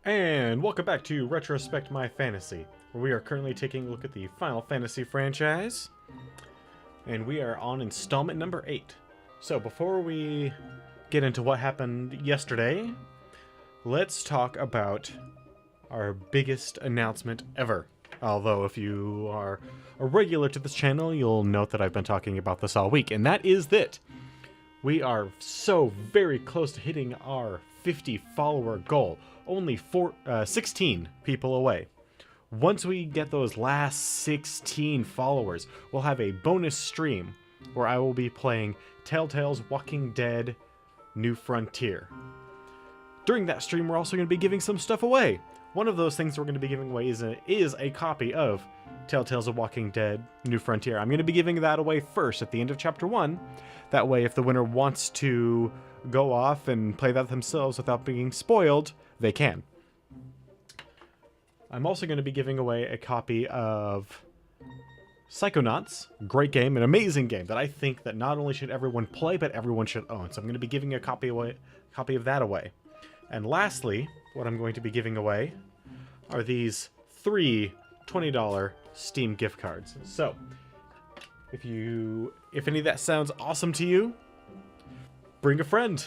And welcome back to Retrospect My Fantasy, where we are currently taking a look at the Final Fantasy franchise. And we are on installment number 8. So before we get into what happened yesterday, let's talk about our biggest announcement ever. Although if you are a regular to this channel, you'll note that I've been talking about this all week. And that is that we are so very close to hitting our 50 follower goal. Only 16 people away. Once we get those last 16 followers, we'll have a bonus stream where I will be playing Telltale's Walking Dead New Frontier. During that stream, we're also going to be giving some stuff away. One of those things we're going to be giving away is a copy of Telltale's of Walking Dead New Frontier. I'm going to be giving that away first at the end of Chapter 1. That way, if the winner wants to go off and play that themselves without being spoiled, they can. I'm also going to be giving away a copy of Psychonauts. Great game, an amazing game that I think that not only should everyone play, but everyone should own. So I'm going to be giving a copy of that away. And lastly, what I'm going to be giving away are these 3 $20 Steam gift cards. So, if any of that sounds awesome to you, bring a friend.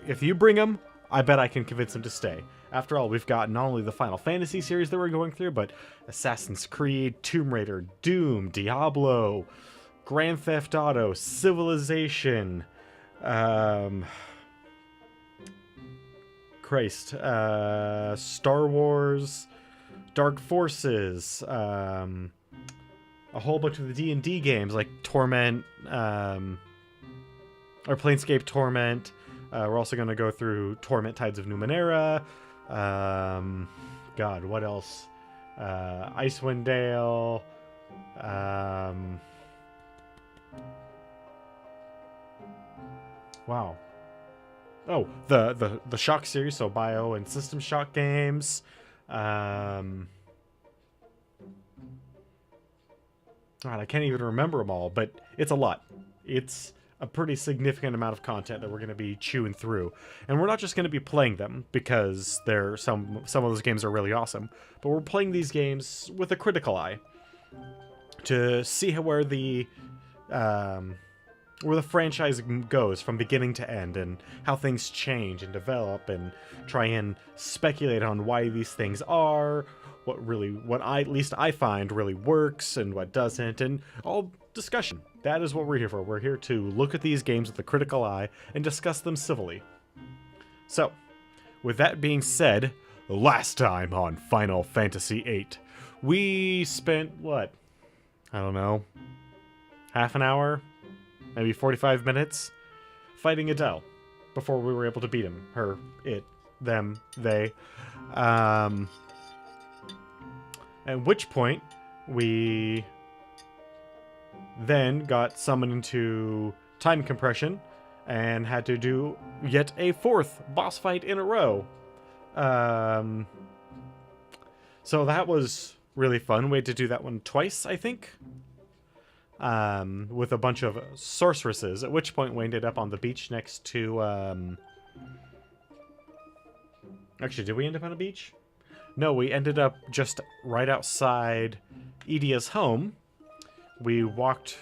If you bring them, I bet I can convince them to stay. After all, we've got not only the Final Fantasy series that we're going through, but Assassin's Creed, Tomb Raider, Doom, Diablo, Grand Theft Auto, Civilization, Star Wars, Dark Forces, a whole bunch of the D&D games like Torment, or Planescape Torment. We're also going to go through Torment Tides of Numenera. God, what else? Icewind Dale. Wow. Oh, the Shock series, so Bio and System Shock games. God, I can't even remember them all, but it's a lot. It's a pretty significant amount of content that we're going to be chewing through. And we're not just going to be playing them because some of those games are really awesome, but we're playing these games with a critical eye to see where the franchise goes from beginning to end, and how things change and develop, and try and speculate on why these things are, what at least I find really works and what doesn't, and all discussion. That is what we're here for. We're here to look at these games with a critical eye and discuss them civilly. So, with that being said, last time on Final Fantasy VIII, we spent, what? I don't know, half an hour? Maybe 45 minutes? Fighting Adele before we were able to beat him. Her, it, them, they. At which point, we then got summoned into time compression and had to do yet a 4th boss fight in a row. So that was really fun. We had to do that one twice, I think. With a bunch of sorceresses, at which point we ended up on the beach next to, Actually, did we end up on a beach? No, we ended up just right outside Edia's home. We walked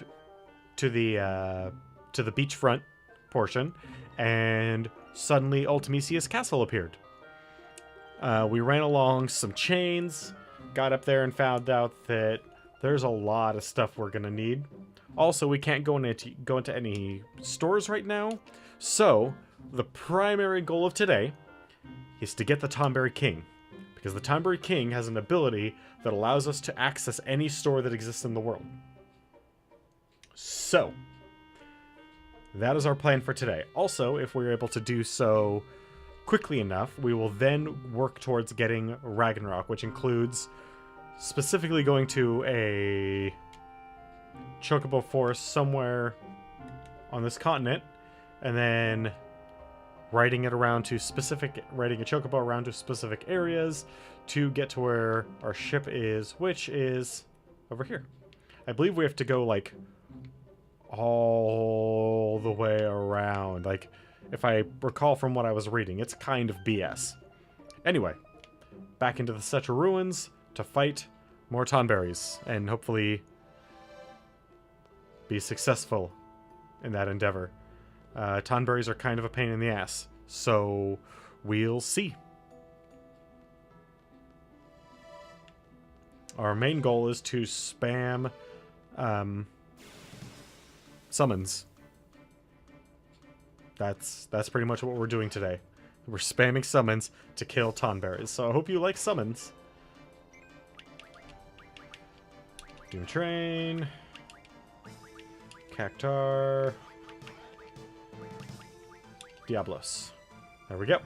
to the beachfront portion, and suddenly Ultimisia's castle appeared. We ran along some chains, got up there and found out that there's a lot of stuff we're gonna need. Also, we can't go into any stores right now, so the primary goal of today is to get the Tomberry King, because the Tomberry King has an ability that allows us to access any store that exists in the world. So, that is our plan for today. Also, if we're able to do so quickly enough, we will then work towards getting Ragnarok, which includes specifically going to a chocobo forest somewhere on this continent, and then riding a chocobo around to specific areas to get to where our ship is, which is over here. I believe we have to go like all the way around. Like, if I recall from what I was reading, it's kind of BS. Anyway, back into the Setra Ruins to fight more Tonberries and hopefully be successful in that endeavor. Tonberries are kind of a pain in the ass, so we'll see. Our main goal is to spam summons. That's pretty much what we're doing today. We're spamming summons to kill Tonberries, so I hope you like summons. Doom Train. Cactar. Diablos. There we go.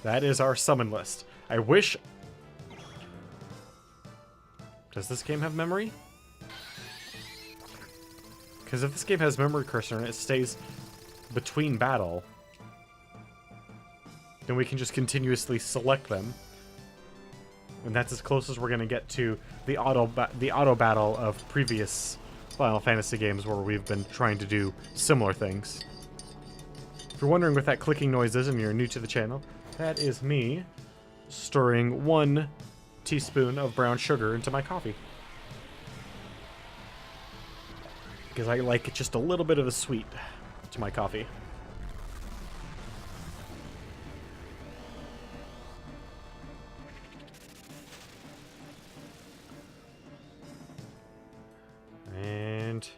That is our summon list. I wish... Does this game have memory? Because if this game has memory cursor and it stays between battle, then we can just continuously select them. And that's as close as we're going to get to the auto battle of previous Final Fantasy games where we've been trying to do similar things. If you're wondering what that clicking noise is and you're new to the channel, that is me stirring 1 teaspoon of brown sugar into my coffee. Because I like just a little bit of the sweet to my coffee. And...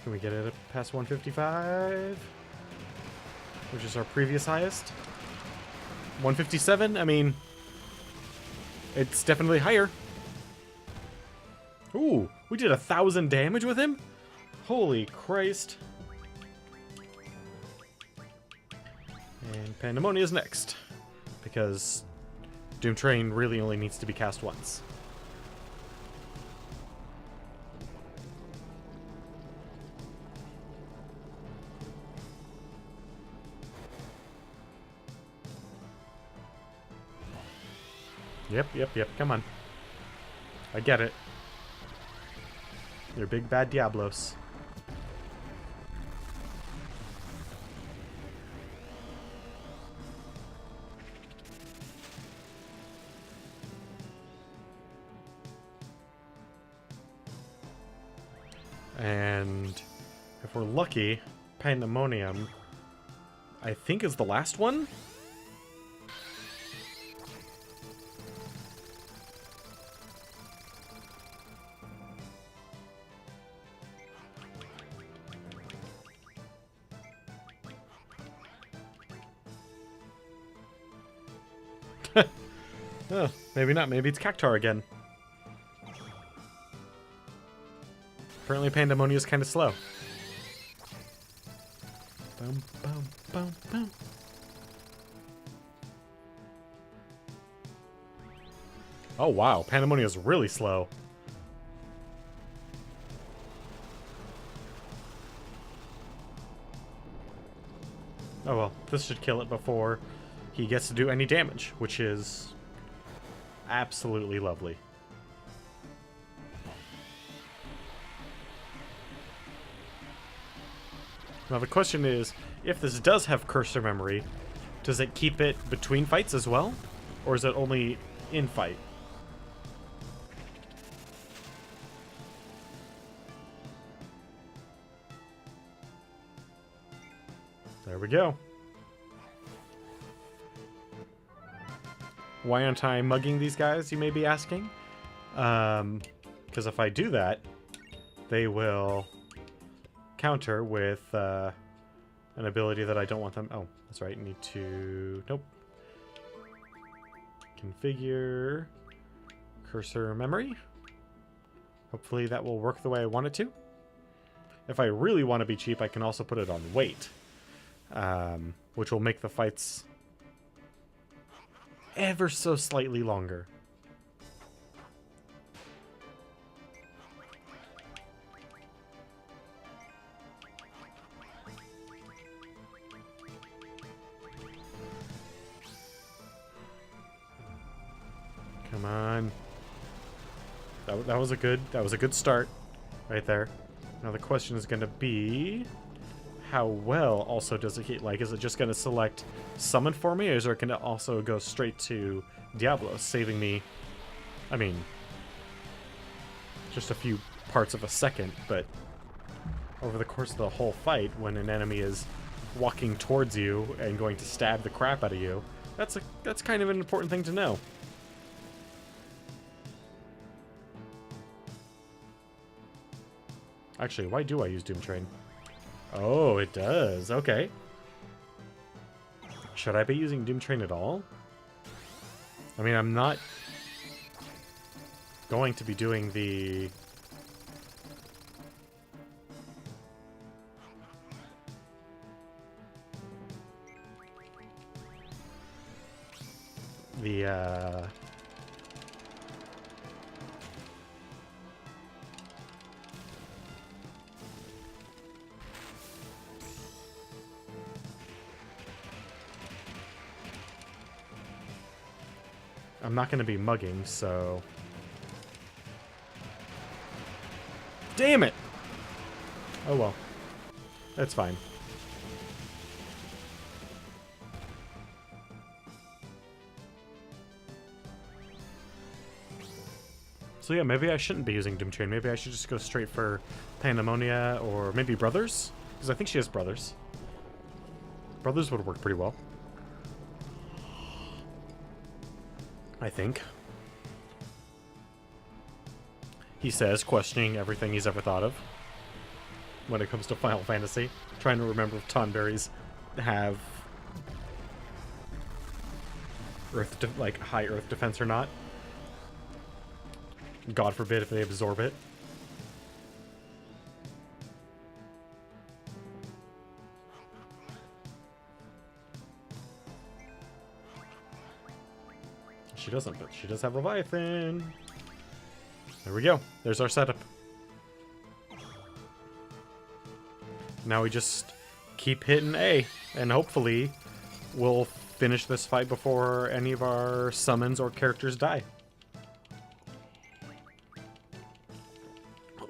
Can we get it past 155? Which is our previous highest? 157? I mean, it's definitely higher. Ooh, we did 1,000 damage with him? Holy Christ. And Pandemonia is next. Because Doom Train really only needs to be cast once. Yep, come on. I get it. You're big bad Diablos. And if we're lucky, Pandemonium, I think, is the last one? Oh, maybe not. Maybe it's Cactar again. Apparently Pandemonia is kind of slow. Boom, boom, boom, boom. Oh wow, Pandemonia is really slow. Oh well, this should kill it before he gets to do any damage, which is absolutely lovely. Now the question is, if this does have cursor memory, does it keep it between fights as well? Or is it only in fight? There we go. Why aren't I mugging these guys, you may be asking? Because if I do that, they will counter with an ability that I don't want them... Oh, that's right, need to... Nope. Configure cursor memory. Hopefully that will work the way I want it to. If I really want to be cheap, I can also put it on wait, which will make the fights ever so slightly longer. Come on. That was a good start right there. Now the question is going to be, how well also does it hit? Like, is it just going to select summon for me, or is it going to also go straight to Diablo, saving me, I mean, just a few parts of a second, but over the course of the whole fight, when an enemy is walking towards you and going to stab the crap out of you, that's kind of an important thing to know. Actually, why do I use Doom Train? Oh, it does. Okay. Should I be using Doom Train at all? I mean, I'm not going to be doing the... I'm not going to be mugging, so... Damn it! Oh well. That's fine. So yeah, maybe I shouldn't be using Doom Train. Maybe I should just go straight for Pandemonia, or maybe Brothers? Because I think she has Brothers. Brothers would work pretty well. I think. He says, questioning everything he's ever thought of when it comes to Final Fantasy. Trying to remember if Tonberries have high Earth defense or not. God forbid if they absorb it. She doesn't, but she does have Leviathan. There we go. There's our setup. Now we just keep hitting A, and hopefully we'll finish this fight before any of our summons or characters die.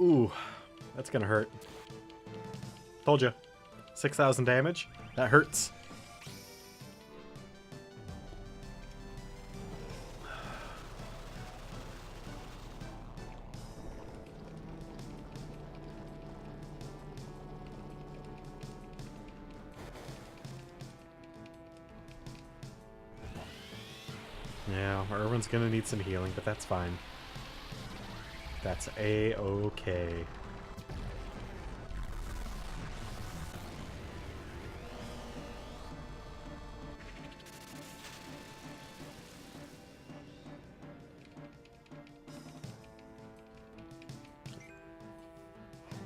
Ooh, that's gonna hurt. Told you. 6,000 damage. That hurts. Yeah, Irwin's gonna need some healing, but that's fine. That's A-okay.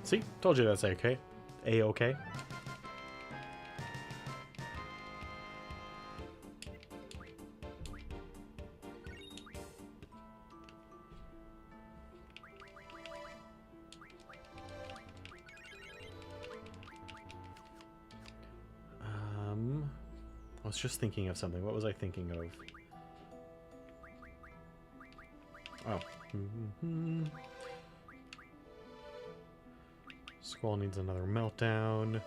See? Told you that's okay. A-okay. I was just thinking of something. What was I thinking of? Oh. Squall needs another meltdown.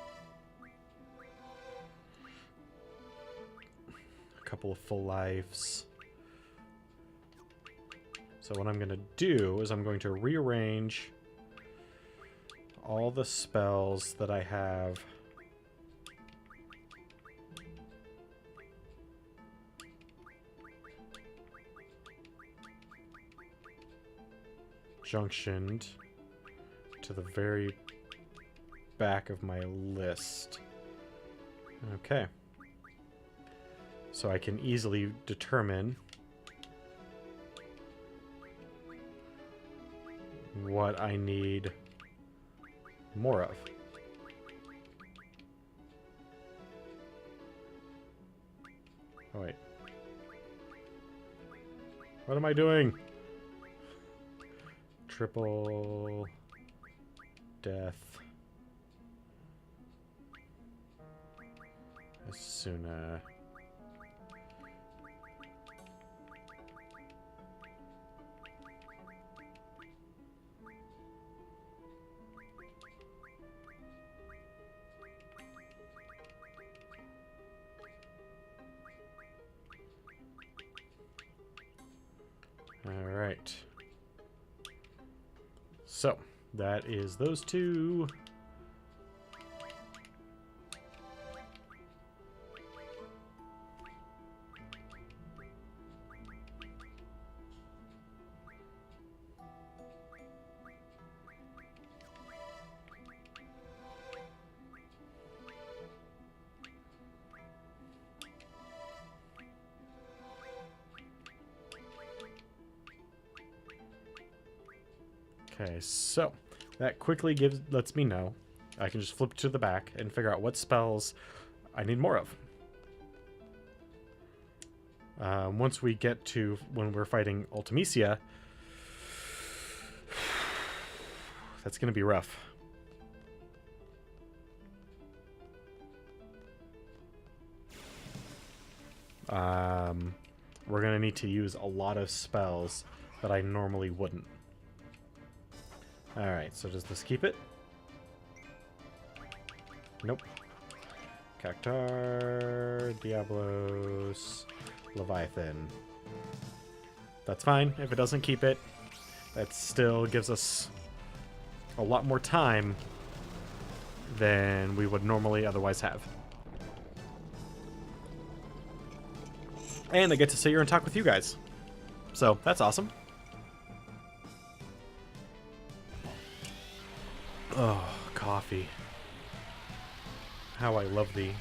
A couple of full lives. So what I'm going to do is I'm going to rearrange all the spells that I have junctioned to the very back of my list. Okay. So I can easily determine what I need more of. Oh, wait. What am I doing? Triple death. Asuna. So, that is those two. Okay, so that quickly lets me know. I can just flip to the back and figure out what spells I need more of. Once we get to when we're fighting Ultimecia, that's going to be rough. We're going to need to use a lot of spells that I normally wouldn't. Alright, so does this keep it? Nope. Cactar, Diablos, Leviathan. That's fine. If it doesn't keep it, that still gives us a lot more time than we would normally otherwise have. And I get to sit here and talk with you guys. So, that's awesome. Oh, coffee. How I love thee.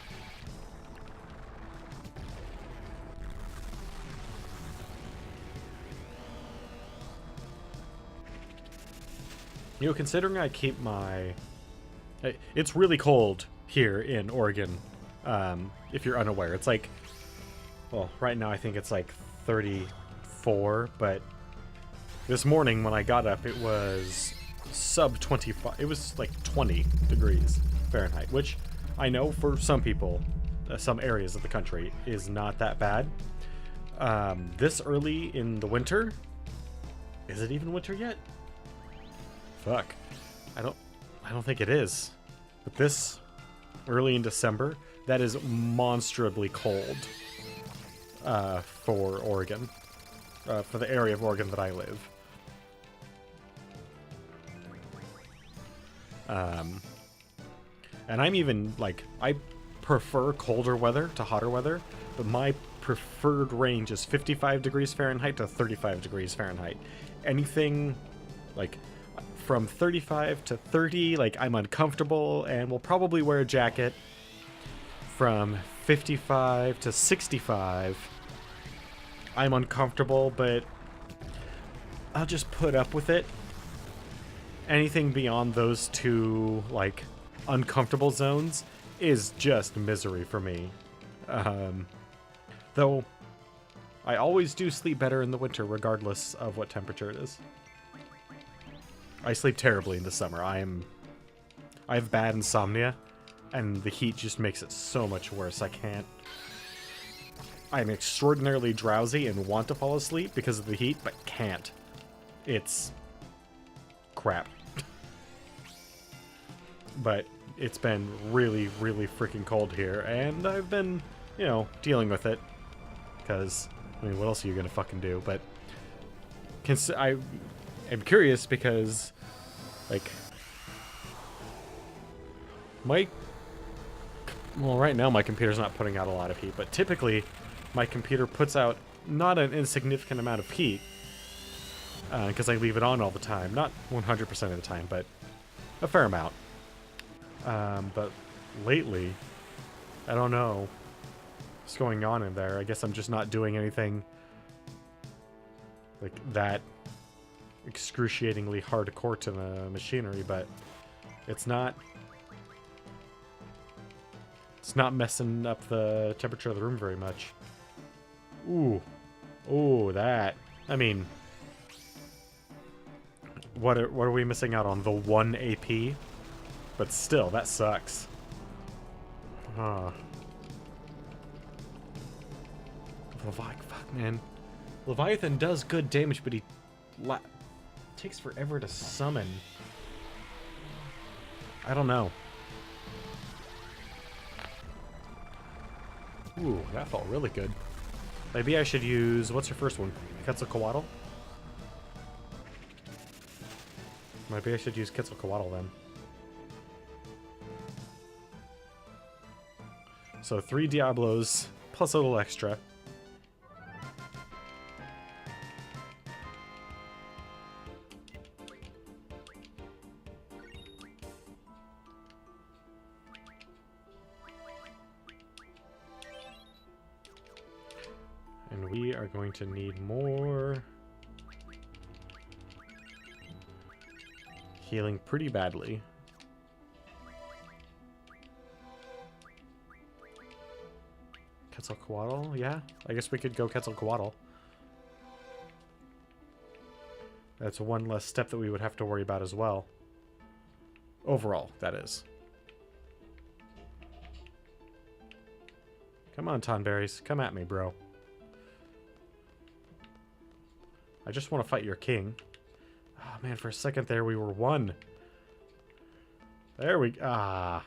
You know, considering I keep my... It's really cold here in Oregon, if you're unaware. It's like... Well, right now I think it's like 34, but this morning when I got up, it was sub 25. It was like 20 degrees Fahrenheit, which I know for some people, some areas of the country, is not that bad. This early in the winter, is it even winter yet? Fuck, I don't think it is. But this early in December, that is monstrously cold. For Oregon, for the area of Oregon that I live. And I'm even, like, I prefer colder weather to hotter weather, but my preferred range is 55 degrees Fahrenheit to 35 degrees Fahrenheit. Anything, like, from 35 to 30, like, I'm uncomfortable and will probably wear a jacket. From 55 to 65, I'm uncomfortable, but I'll just put up with it. Anything beyond those two, like, uncomfortable zones is just misery for me. Though, I always do sleep better in the winter, regardless of what temperature it is. I sleep terribly in the summer. I have bad insomnia, and the heat just makes it so much worse. I'm extraordinarily drowsy and want to fall asleep because of the heat, but can't. It's crap. But it's been really, really freaking cold here, and I've been, you know, dealing with it. Because, I mean, what else are you gonna fucking do? But I am curious because, like, well, right now my computer's not putting out a lot of heat, but typically my computer puts out not an insignificant amount of heat because I leave it on all the time. Not 100% of the time, but a fair amount. But lately, I don't know what's going on in there. I guess I'm just not doing anything like that excruciatingly hardcore to the machinery, but it's not messing up the temperature of the room very much. Ooh. Ooh, that. I mean, what are we missing out on? The 1 AP? But still, that sucks. Huh. Fuck, man. Leviathan does good damage, but he takes forever to summon. I don't know. Ooh, that felt really good. Maybe I should use... What's your first one? Quetzalcoatl? Maybe I should use Quetzalcoatl then. So 3 Diablos plus a little extra. And we are going to need more healing pretty badly. Quetzalcoatl, yeah. I guess we could go Quetzalcoatl. That's one less step that we would have to worry about as well. Overall, that is. Come on, Tonberries. Come at me, bro. I just want to fight your king. Oh, man, for a second there, we were 1. There we... Ah.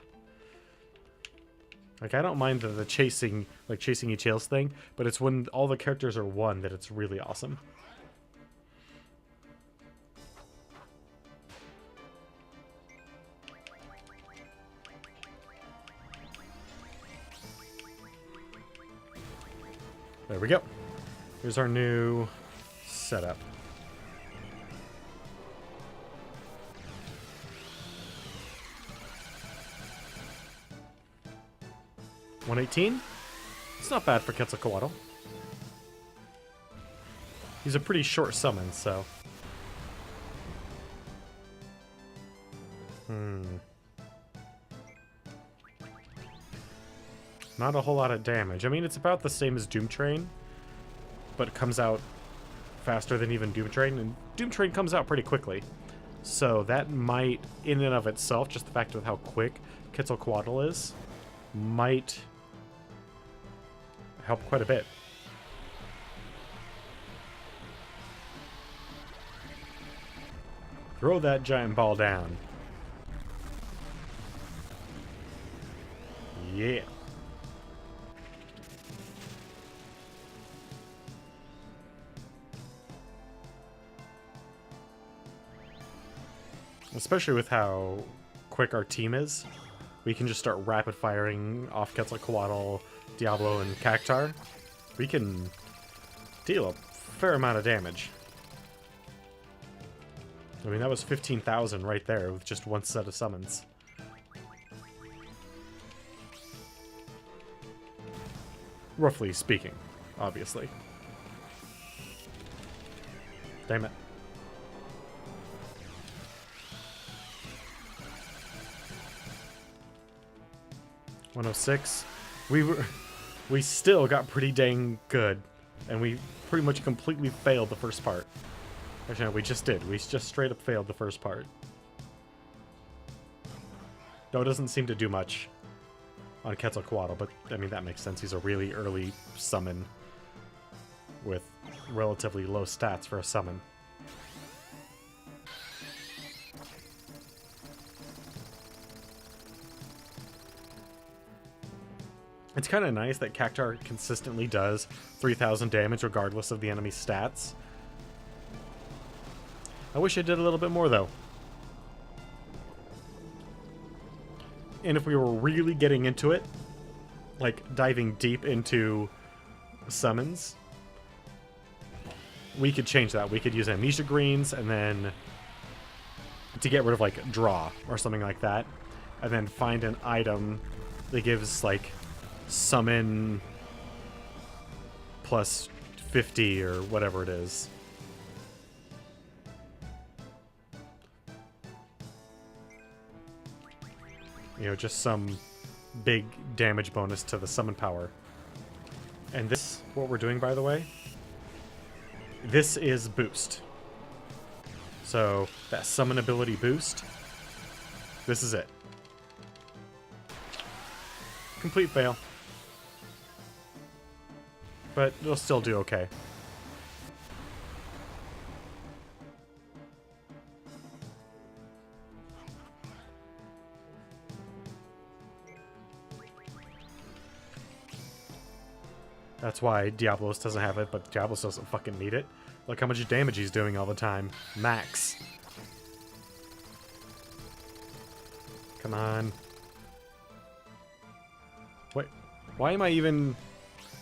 Like, I don't mind the chasing, like, chasing each tails thing, but it's when all the characters are 1 that it's really awesome. There we go. Here's our new setup. $118? It's not bad for Quetzalcoatl. He's a pretty short summon, so... Not a whole lot of damage. I mean, it's about the same as Doom Train, but it comes out faster than even Doom Train, and Doom Train comes out pretty quickly. So that might, in and of itself, just the fact of how quick Quetzalcoatl is, might help quite a bit. Throw that giant ball down. Yeah. Especially with how quick our team is, we can just start rapid firing off Quetzalcoatl, Diablo, and Cactar. We can deal a fair amount of damage. I mean, that was 15,000 right there with just one set of summons. Roughly speaking, obviously. Damn it. $106. We still got pretty dang good, and we pretty much completely failed the first part. Actually, no, we just did. We just straight up failed the first part. Though it doesn't seem to do much on Quetzalcoatl, but I mean that makes sense. He's a really early summon with relatively low stats for a summon. It's kind of nice that Cactar consistently does 3,000 damage regardless of the enemy's stats. I wish it did a little bit more, though. And if we were really getting into it, like diving deep into summons, we could change that. We could use Amnesia Greens and then to get rid of, like, Draw or something like that. And then find an item that gives, like, summon plus 50 or whatever it is. You know, just some big damage bonus to the summon power. And this, what we're doing, by the way, this is boost. So, that summon ability boost, this is it. Complete fail. But it'll still do okay. That's why Diablos doesn't have it, but Diablos doesn't fucking need it. Look how much damage he's doing all the time. Max. Come on. Wait, why am I even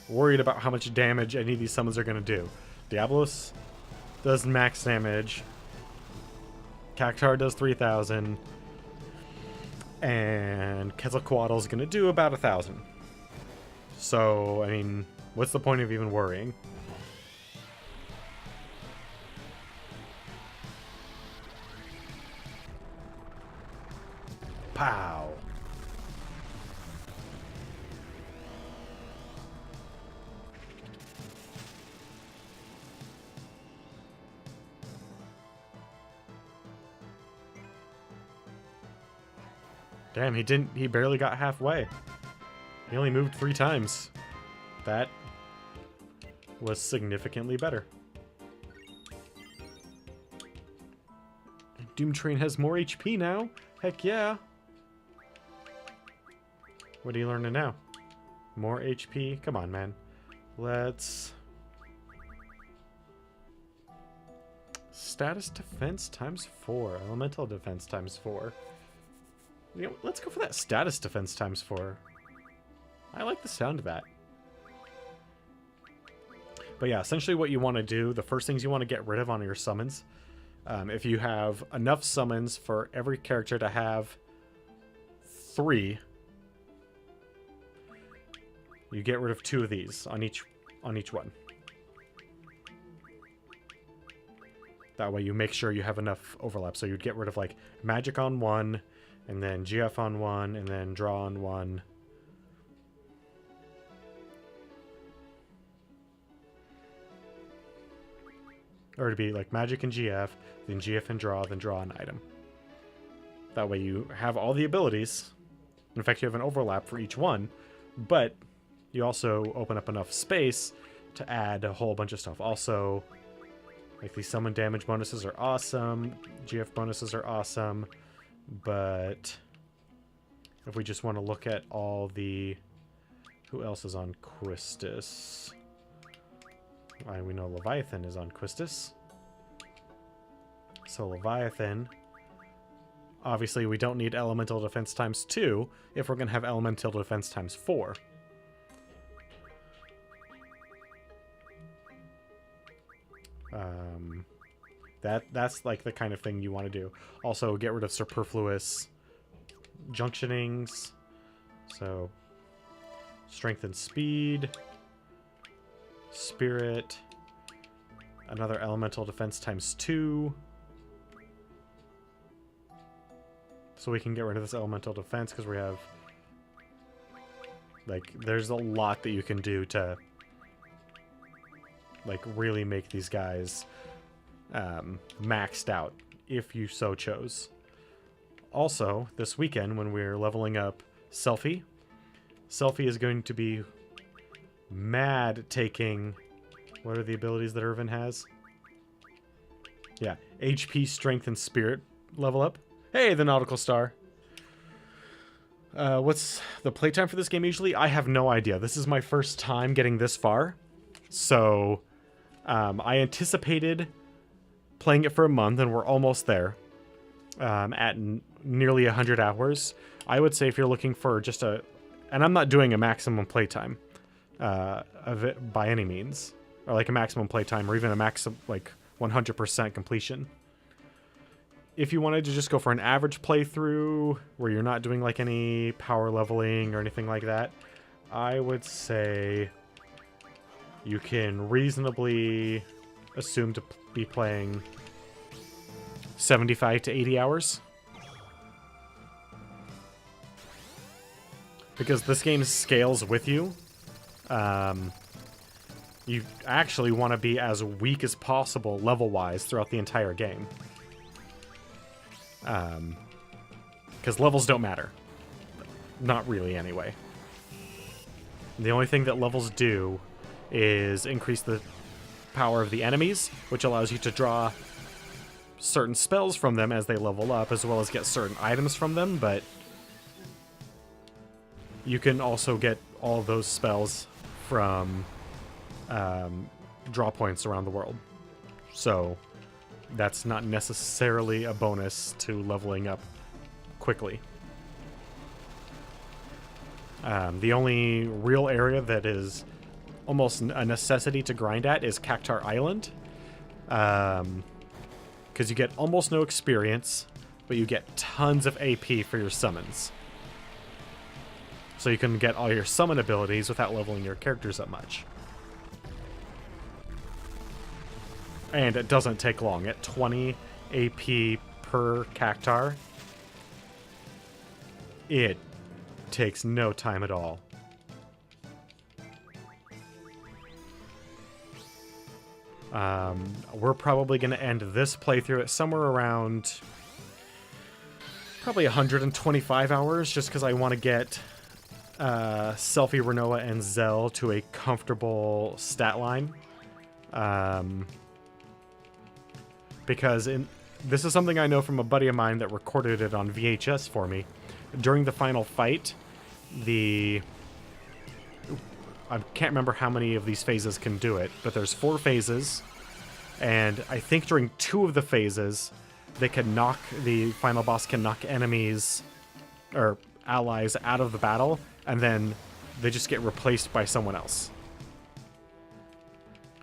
worried about how much damage any of these summons are going to do? Diablos does max damage. Cactuar does 3,000. And Quetzalcoatl is going to do about 1,000. So, I mean, what's the point of even worrying? Pow! Damn, he barely got halfway. He only moved 3 times. That was significantly better. Doom Train has more HP now. Heck yeah. What are you learning now? More HP? Come on, man. Let's... Status defense times 4. Elemental defense times 4. You know, let's go for that status defense times 4. I like the sound of that. But yeah, essentially what you want to do, the first things you want to get rid of on your summons, if you have enough summons for every character to have 3, you get rid of 2 of these on each one. That way you make sure you have enough overlap. So you'd get rid of like magic on 1, and then GF on 1, and then draw on 1. Or it'd be like magic and GF, then GF and draw an item. That way you have all the abilities. In fact, you have an overlap for each one, but you also open up enough space to add a whole bunch of stuff. Also, like these summon damage bonuses are awesome, GF bonuses are awesome, but if we just want to look at all the... Who else is on Quistis? We know Leviathan is on Quistis. So Leviathan... Obviously, we don't need elemental defense times 2 if we're going to have elemental defense times 4. That's like the kind of thing you want to do. Also, get rid of superfluous junctionings. So, strength and speed, spirit, another elemental defense times 2. So we can get rid of this elemental defense because we have, like, there's a lot that you can do to, like, really make these guys maxed out if you so chose. Also, this weekend when we're leveling up Selfie is going to be mad taking, what are the abilities that Irvin has? Yeah, HP, strength, and spirit level up. Hey, the Nautical Star. What's the playtime for this game usually? I have no idea. This is my first time getting this far. So, I anticipated playing it for a month, and we're almost there. At nearly 100 hours. I would say if you're looking for just a... And I'm not doing a maximum playtime of it by any means. Or like a maximum playtime, or even a maximum, like, 100% completion. If you wanted to just go for an average playthrough where you're not doing like any power leveling or anything like that, I would say you can reasonably assume to be playing 75 to 80 hours. Because this game scales with you. You actually want to be as weak as possible level-wise throughout the entire game. Because levels don't matter. Not really, anyway. The only thing that levels do is increase the power of the enemies, which allows you to draw certain spells from them as they level up, as well as get certain items from them, but you can also get all of those spells from draw points around the world. So that's not necessarily a bonus to leveling up quickly. The only real area that is almost a necessity to grind at is Cactar Island. Because you get almost no experience, but you get tons of AP for your summons. So you can get all your summon abilities without leveling your characters up much. And it doesn't take long. At 20 AP per Cactar, it takes no time at all. We're probably going to end this playthrough at somewhere around probably 125 hours, just because I want to get Selphie, Renoa, and Zell to a comfortable stat line. Because this is something I know from a buddy of mine that recorded it on VHS for me. During the final fight, I can't remember how many of these phases can do it, but there's 4 phases, and I think during 2 of the phases, the final boss can knock enemies or allies out of the battle, and then they just get replaced by someone else.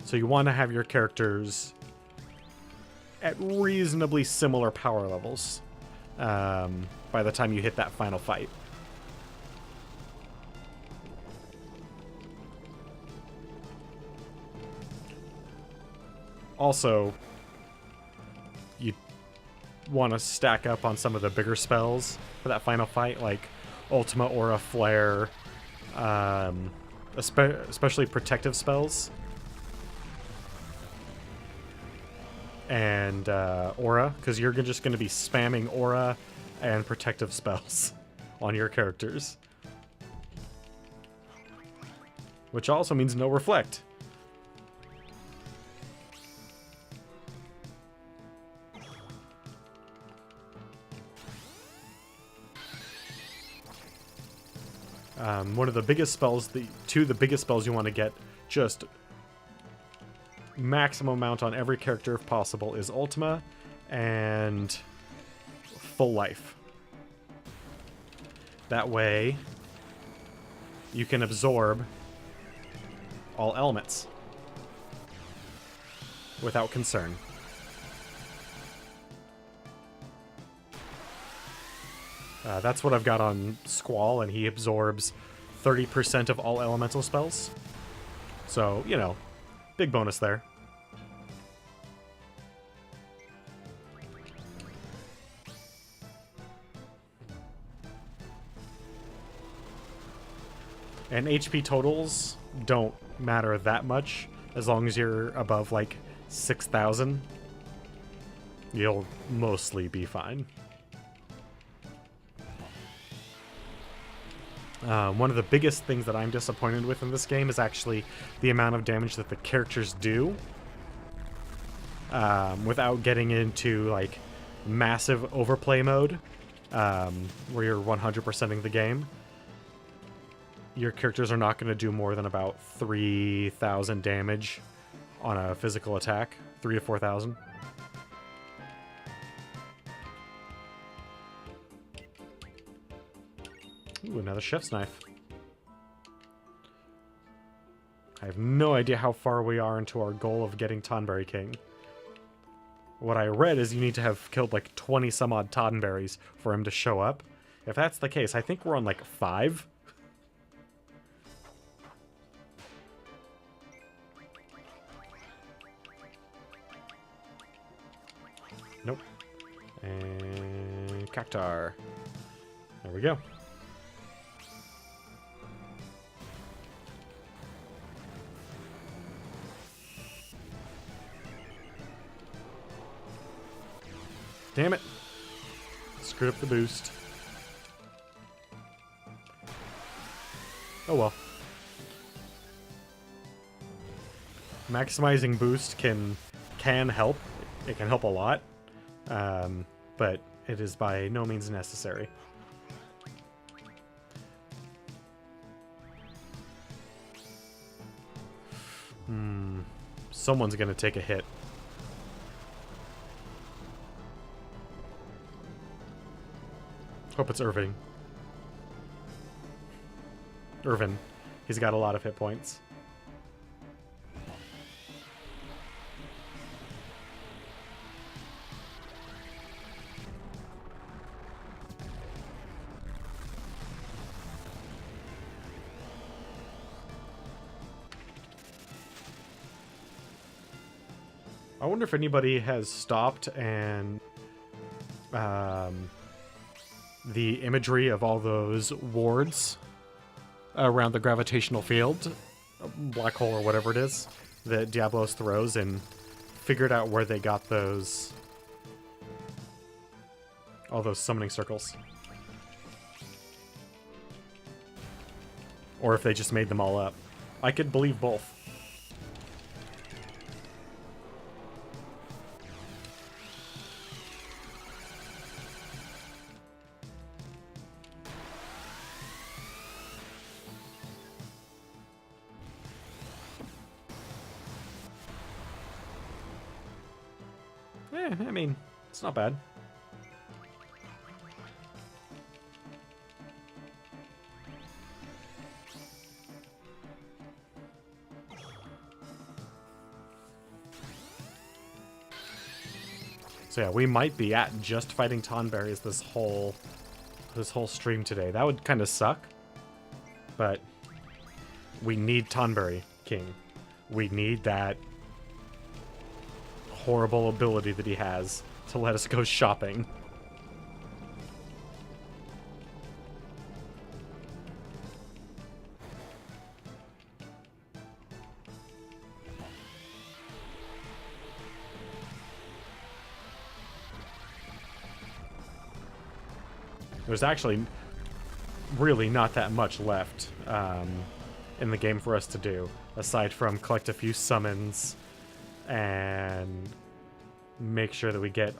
So you want to have your characters at reasonably similar power levels by the time you hit that final fight. Also, you want to stack up on some of the bigger spells for that final fight, like Ultima, Aura, Flare, especially protective spells. And Aura, because you're just going to be spamming Aura and protective spells on your characters. Which also means no Reflect. One of the biggest spells, the biggest spells you want to get just maximum amount on every character if possible is Ultima and Full Life. That way you can absorb all elements without concern. That's what I've got on Squall, and he absorbs 30% of all elemental spells. So, you know, big bonus there. And HP totals don't matter that much. As long as you're above, like, 6,000, you'll mostly be fine. One of the biggest things that I'm disappointed with in this game is actually the amount of damage that the characters do. Without getting into, like, massive overplay mode, where you're 100%ing the game. Your characters are not going to do more than about 3,000 damage on a physical attack. 3,000 to 4,000. Ooh, another chef's knife. I have no idea how far we are into our goal of getting Tonberry King. What I read is you need to have killed like 20 some odd Tonberries for him to show up. If that's the case, I think we're on like 5. Nope. And Cactar. There we go. Damn it. Screwed up the boost. Oh well. Maximizing boost can help. It can help a lot. But it is by no means necessary. Someone's gonna take a hit. Hope it's Irving. Irvin. He's got a lot of hit points. I wonder if anybody has stopped and the imagery of all those wards around the gravitational field, black hole or whatever it is, that Diablos throws, and figured out where they got those, all those summoning circles. Or if they just made them all up. I could believe both. I mean, it's not bad. So yeah, we might be at just fighting Tonberries this whole stream today. That would kind of suck, but we need Tonberry King. We need that horrible ability that he has to let us go shopping. There's actually really not that much left in the game for us to do, aside from collect a few summons and make sure that we get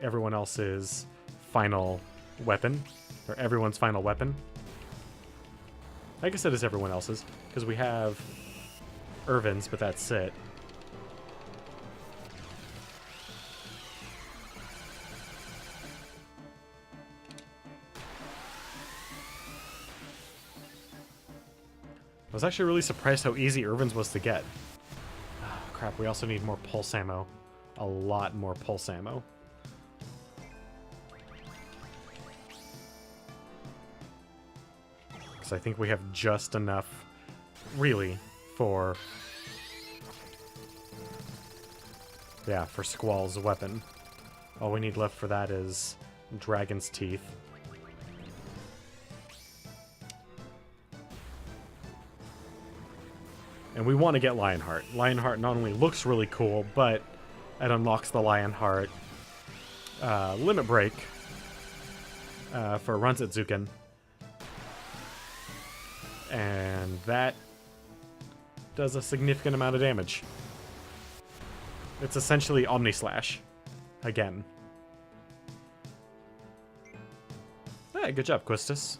everyone else's final weapon, or everyone's final weapon. I guess it is everyone else's, because we have Irvin's, but that's it. I was actually really surprised how easy Irvin's was to get. Crap, we also need more pulse ammo. A lot more pulse ammo. Because I think we have just enough, really, for... yeah, for Squall's weapon. All we need left for that is Dragon's Teeth. And we want to get Lionheart. Lionheart not only looks really cool, but it unlocks the Lionheart limit break for Ranzetsuken. And that does a significant amount of damage. It's essentially Omni Slash. Again. Hey, good job, Quistis.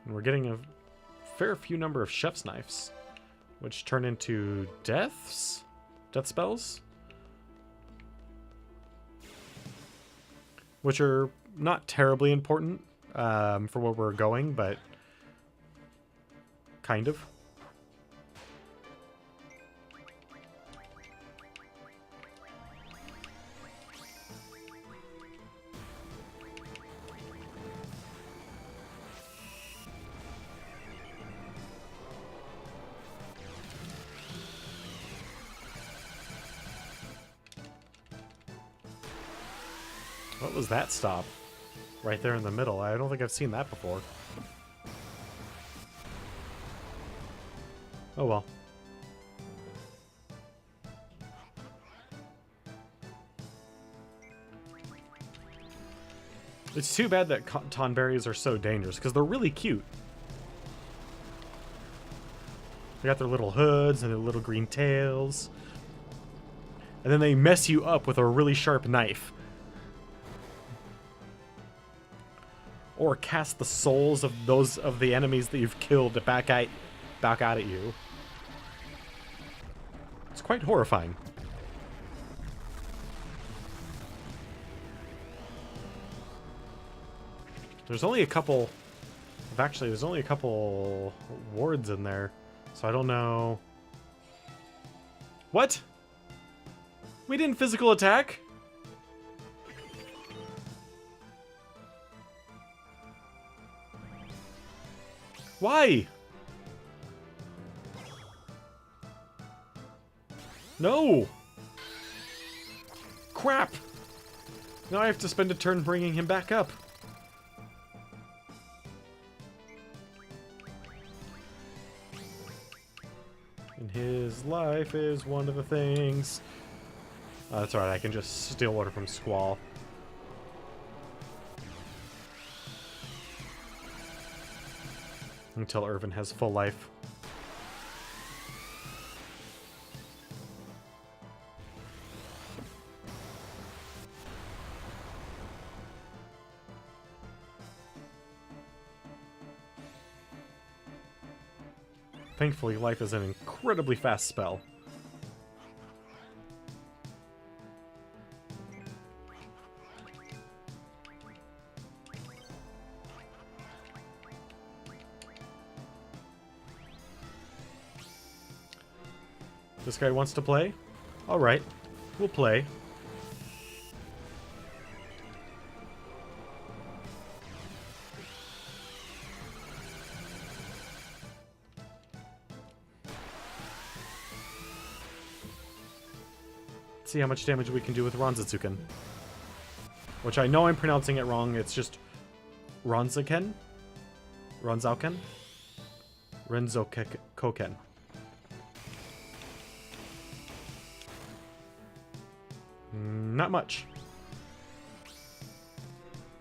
And we're getting a fair few number of Chef's Knives, which turn into death spells, which are not terribly important for where we're going, but kind of. What was that stop? Right there in the middle. I don't think I've seen that before. Oh well. It's too bad that Tonberries are so dangerous, because they're really cute. They got their little hoods and their little green tails. And then they mess you up with a really sharp knife. Or cast the souls of those of the enemies that you've killed back out at you. It's quite horrifying. There's only a couple... Actually, there's only a couple wards in there. So I don't know... What? We didn't physical attack? Why? No! Crap! Now I have to spend a turn bringing him back up. And his life is one of the things. That's alright, I can just steal water from Squall. Until Irvin has full life. Thankfully, life is an incredibly fast spell. This guy wants to play? Alright, we'll play. See how much damage we can do with Ronzatsuken. Which I know I'm pronouncing it wrong, it's just Ronzaken? Ronzauken? Renzokoken. Not much.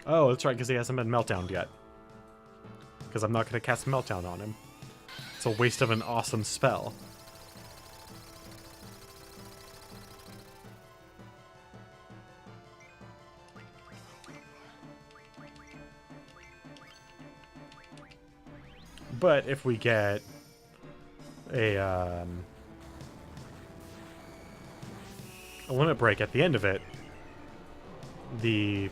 Oh, that's right, because he hasn't been meltdowned yet. Because I'm not going to cast Meltdown on him. It's a waste of an awesome spell. But if we get a limit break at the end of it, the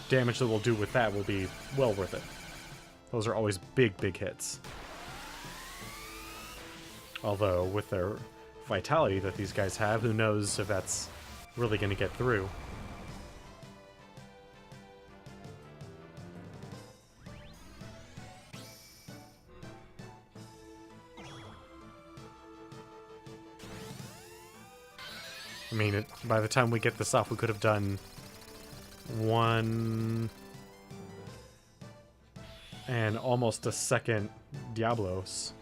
damage that we'll do with that will be well worth it. Those are always big, big hits. Although, with their vitality that these guys have, who knows if that's really going to get through. I mean, by the time we get this off, we could have done one and almost a second Diablos.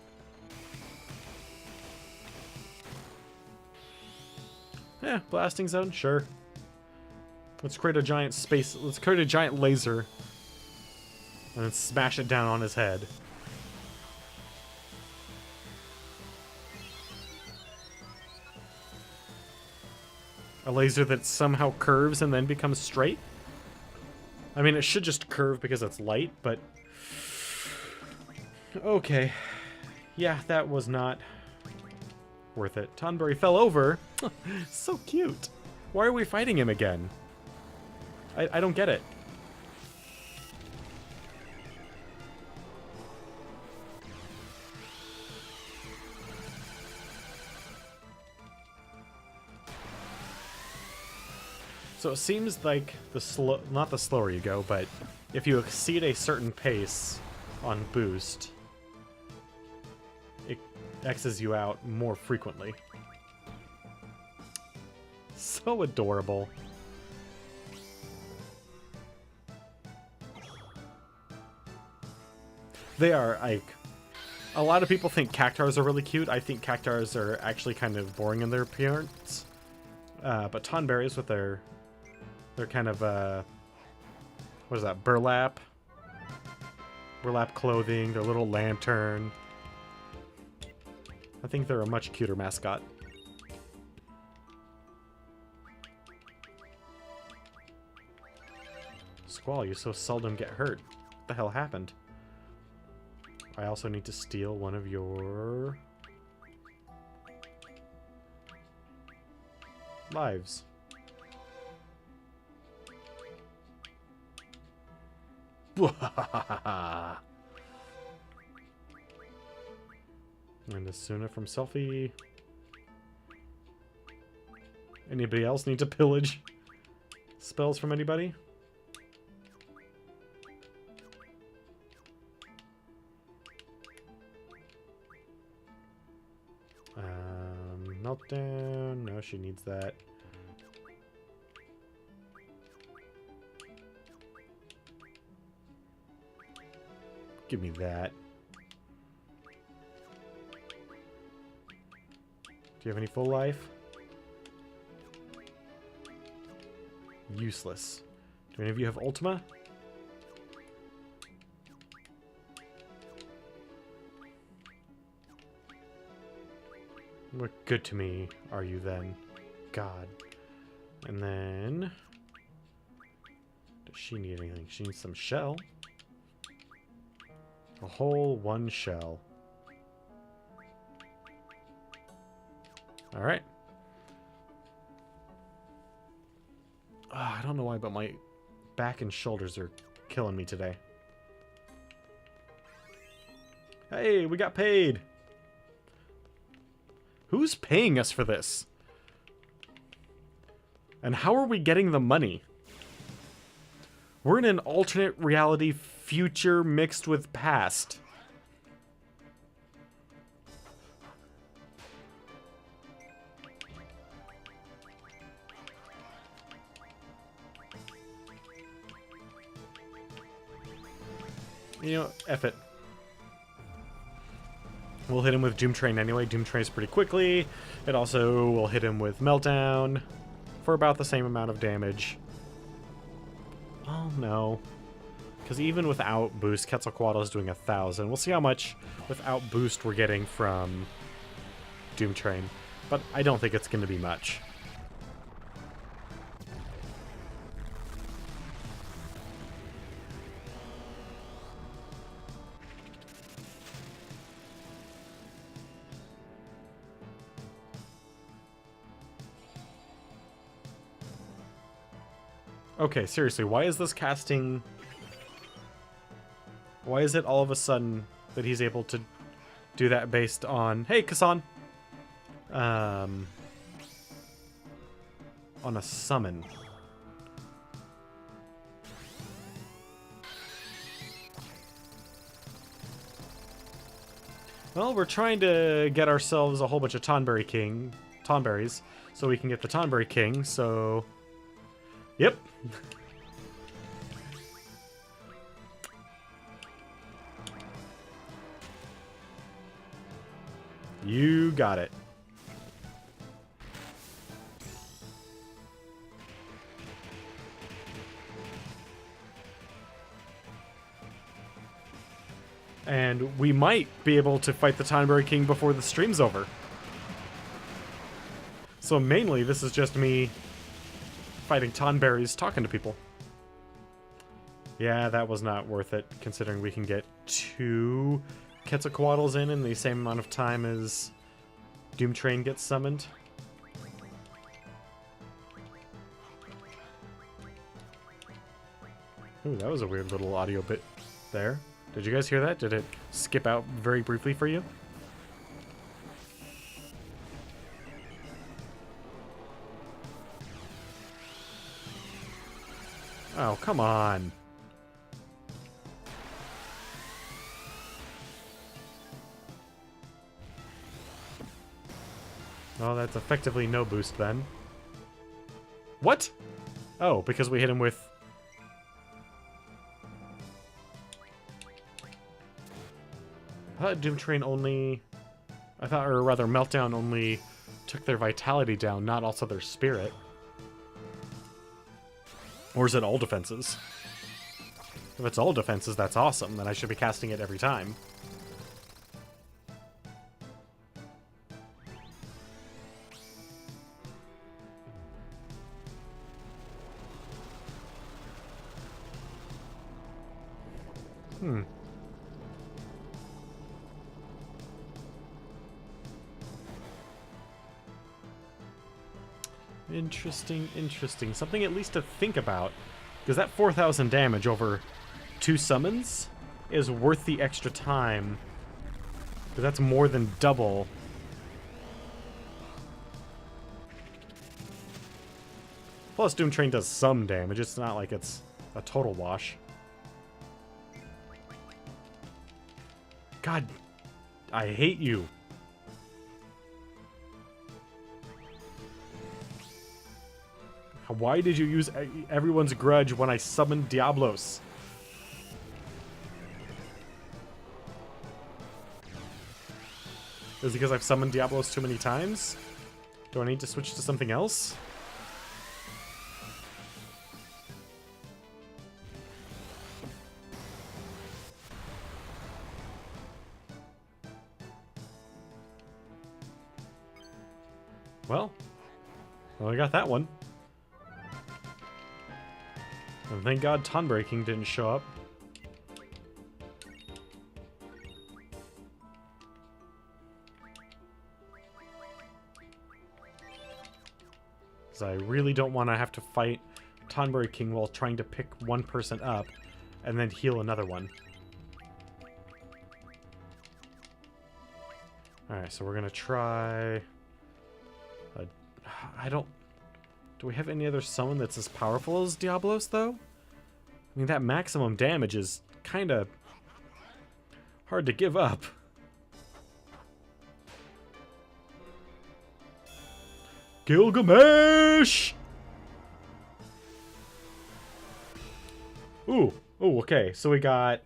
Yeah, blasting zone, sure. Let's create a giant space. Let's create a giant laser and then smash it down on his head. A laser that somehow curves and then becomes straight? I mean, it should just curve because it's light, but... Okay. Yeah, that was not worth it. Tonberry fell over. So cute. Why are we fighting him again? I don't get it. So it seems like not the slower you go, but if you exceed a certain pace on boost, it X's you out more frequently. So adorable. They are, like... A lot of people think Cactars are really cute. I think Cactars are actually kind of boring in their appearance. But Tonberries with their kind of, what is that, burlap clothing, their little lantern. I think they're a much cuter mascot. Squall, you so seldom get hurt. What the hell happened? I also need to steal one of your lives. And Asuna from Selfie. Anybody else need to pillage spells from anybody? Meltdown. No, she needs that. Give me that. Do you have any full life? Useless. Do any of you have Ultima? What good to me are you then? God. And then... does she need anything? She needs some shell. A whole one shell. Alright. I don't know why, but my back and shoulders are killing me today. Hey, we got paid! Who's paying us for this? And how are we getting the money? We're in an alternate reality future mixed with past. You know, F it. We'll hit him with Doom Train anyway. Doom Train's pretty quickly. It also will hit him with Meltdown for about the same amount of damage. Oh no. Because even without boost, Quetzalcoatl is doing 1,000. We'll see how much without boost we're getting from Doom Train. But I don't think it's going to be much. Okay, seriously, why is this casting... why is it all of a sudden that he's able to do that based on... Hey, Kassan! On a summon. Well, we're trying to get ourselves a whole bunch of Tonberries, so we can get the Tonberry King, so... Yep. You got it. And we might be able to fight the Tonberry King before the stream's over. So mainly, this is just me fighting Tonberries, talking to people. Yeah, that was not worth it, considering we can get 2 Quetzalcoatls in the same amount of time as Doom Train gets summoned. Ooh, that was a weird little audio bit there. Did you guys hear that? Did it skip out very briefly for you? Oh, come on. Well, that's effectively no boost then. What? Oh, because we hit him with... I thought Doom Train only... or rather, Meltdown only took their vitality down, not also their spirit. Or is it all defenses? If it's all defenses, that's awesome. Then I should be casting it every time. Interesting, interesting. Something at least to think about. Because that 4,000 damage over 2 summons is worth the extra time. Because that's more than double. Plus, Doom Train does some damage. It's not like it's a total wash. God, I hate you. Why did you use everyone's grudge when I summoned Diablos? Is it because I've summoned Diablos too many times? Do I need to switch to something else? Well, I got that one. And thank God Tonberry King didn't show up. Because I really don't want to have to fight Tonberry King while trying to pick one person up and then heal another one. Alright, so we're going to try... I don't... Do we have any other summon that's as powerful as Diablos, though? I mean, that maximum damage is kind of hard to give up. Gilgamesh! Ooh, okay. So we got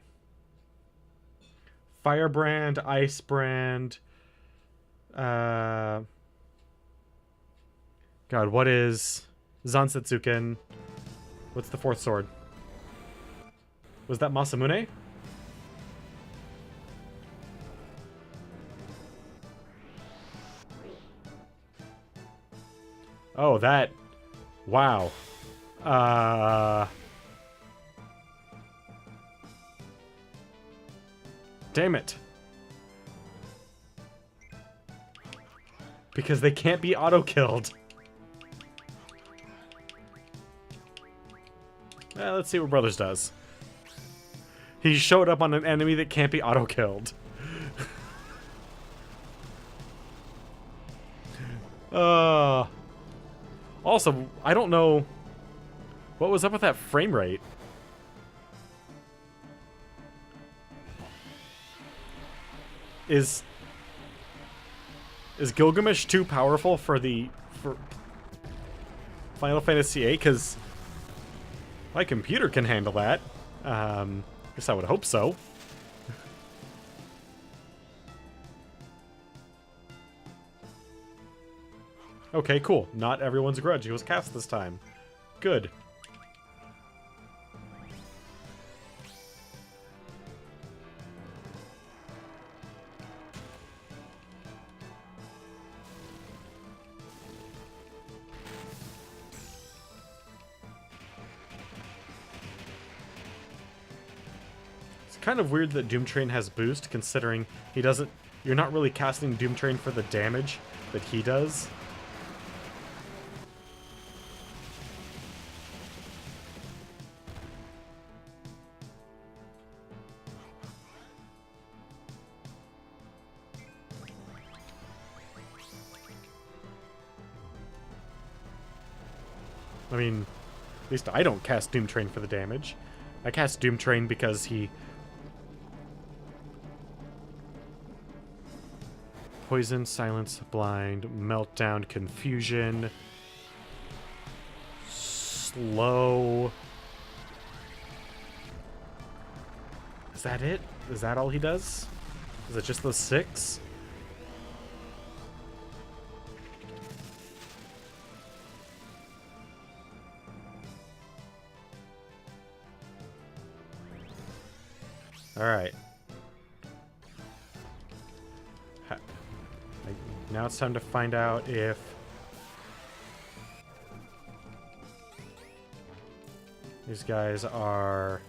Firebrand, Icebrand. God, what is Zansetsuken? What's the 4th sword? Was that Masamune? Oh, that... Wow. Damn it. Because they can't be auto-killed. Let's see what Brothers does. He showed up on an enemy that can't be auto-killed. Also, I don't know what was up with that frame rate. Is Gilgamesh too powerful for Final Fantasy VIII? Because my computer can handle that. Guess I would hope so. Okay, cool. Not everyone's grudge was cast this time. Good. Kind of weird that Doom Train has boost, considering he doesn't... You're not really casting Doom Train for the damage that he does. I mean, at least I don't cast Doom Train for the damage. I cast Doom Train because he... Poison, silence, blind, meltdown, confusion, slow. Is that it? Is that all he does? Is it just those 6? Alright. Now it's time to find out if... these guys are...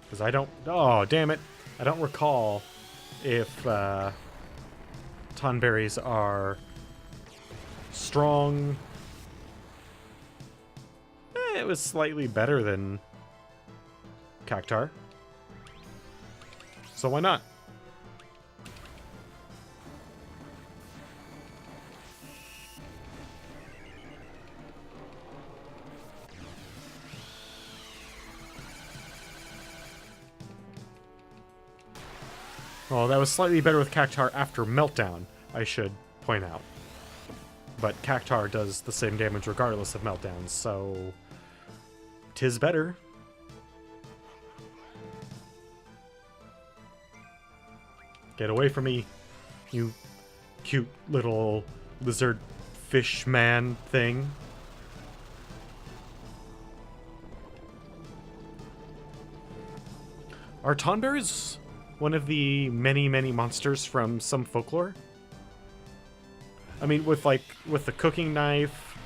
Because I don't... Oh, damn it. I don't recall if Tonberries are strong It was slightly better than Cactar. So why not? Well, that was slightly better with Cactar after Meltdown, I should point out. But Cactar does the same damage regardless of Meltdowns, so... 'tis better. Get away from me, you cute little lizard fish man thing. Are Tonberries one of the many, many monsters from some folklore? I mean, with the cooking knife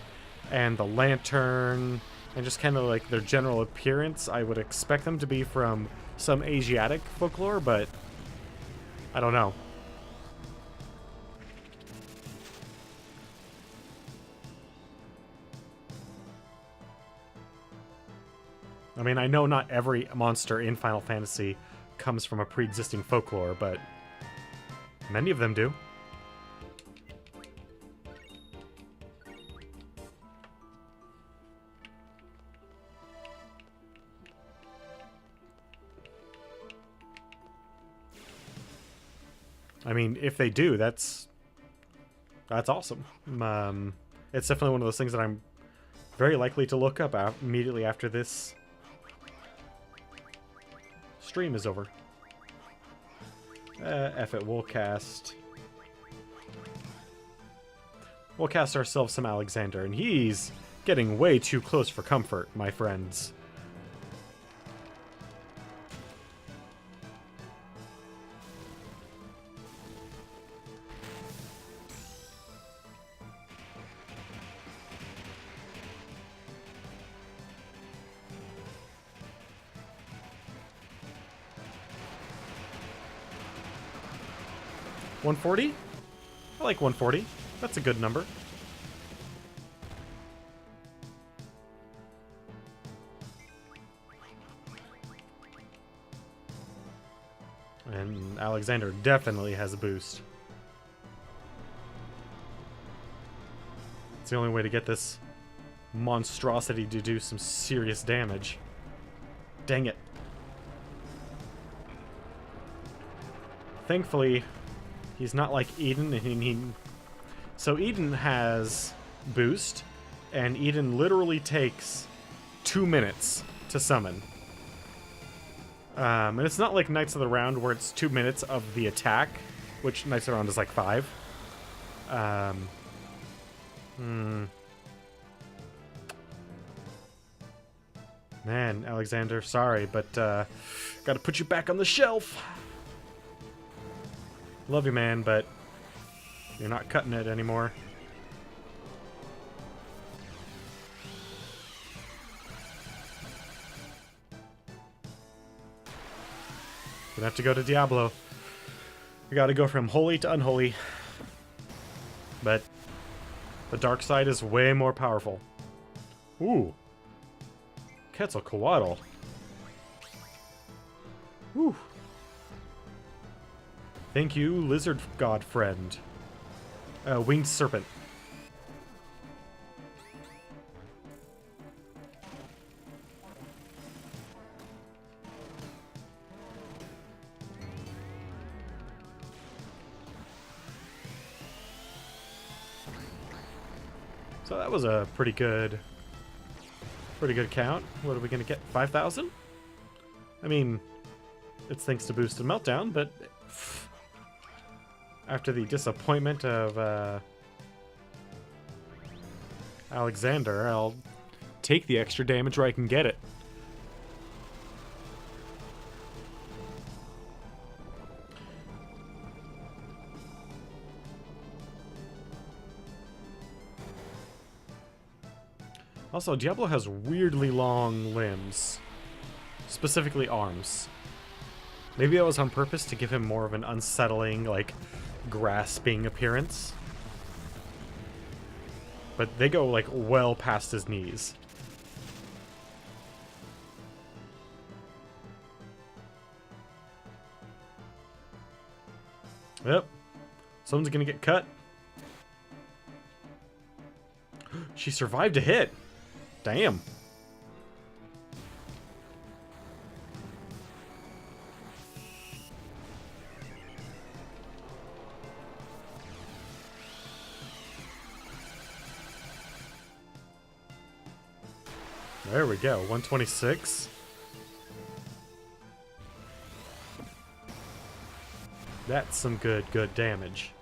and the lantern and just kind of like their general appearance, I would expect them to be from some Asiatic folklore, but I don't know. I mean, I know not every monster in Final Fantasy comes from a pre-existing folklore, but many of them do. I mean, if they do, that's awesome. It's definitely one of those things that I'm very likely to look up immediately after this stream is over. F8, we'll cast ourselves some Alexander, and he's getting way too close for comfort, my friends. $140? I like 140. That's a good number. And Alexander definitely has a boost. It's the only way to get this monstrosity to do some serious damage. Dang it. Thankfully, he's not like Eden, and so Eden has boost, and Eden literally takes 2 minutes to summon. And it's not like Knights of the Round where it's 2 minutes of the attack, which Knights of the Round is like 5. Man, Alexander, sorry, but gotta put you back on the shelf. Love you, man, but you're not cutting it anymore. Gonna have to go to Diablo. We gotta go from holy to unholy. But the dark side is way more powerful. Ooh. Quetzalcoatl. Ooh. Thank you, lizard god friend. Winged serpent. So that was a pretty good count. What are we gonna get? 5,000? I mean, it's thanks to Boost and Meltdown, but after the disappointment of Alexander, I'll take the extra damage where I can get it. Also, Diablo has weirdly long limbs, specifically arms. Maybe that was on purpose to give him more of an unsettling, like, grasping appearance. But they go, like, well past his knees. Yep. Someone's gonna get cut. She survived a hit. Damn. There we go. 126. That's some good damage.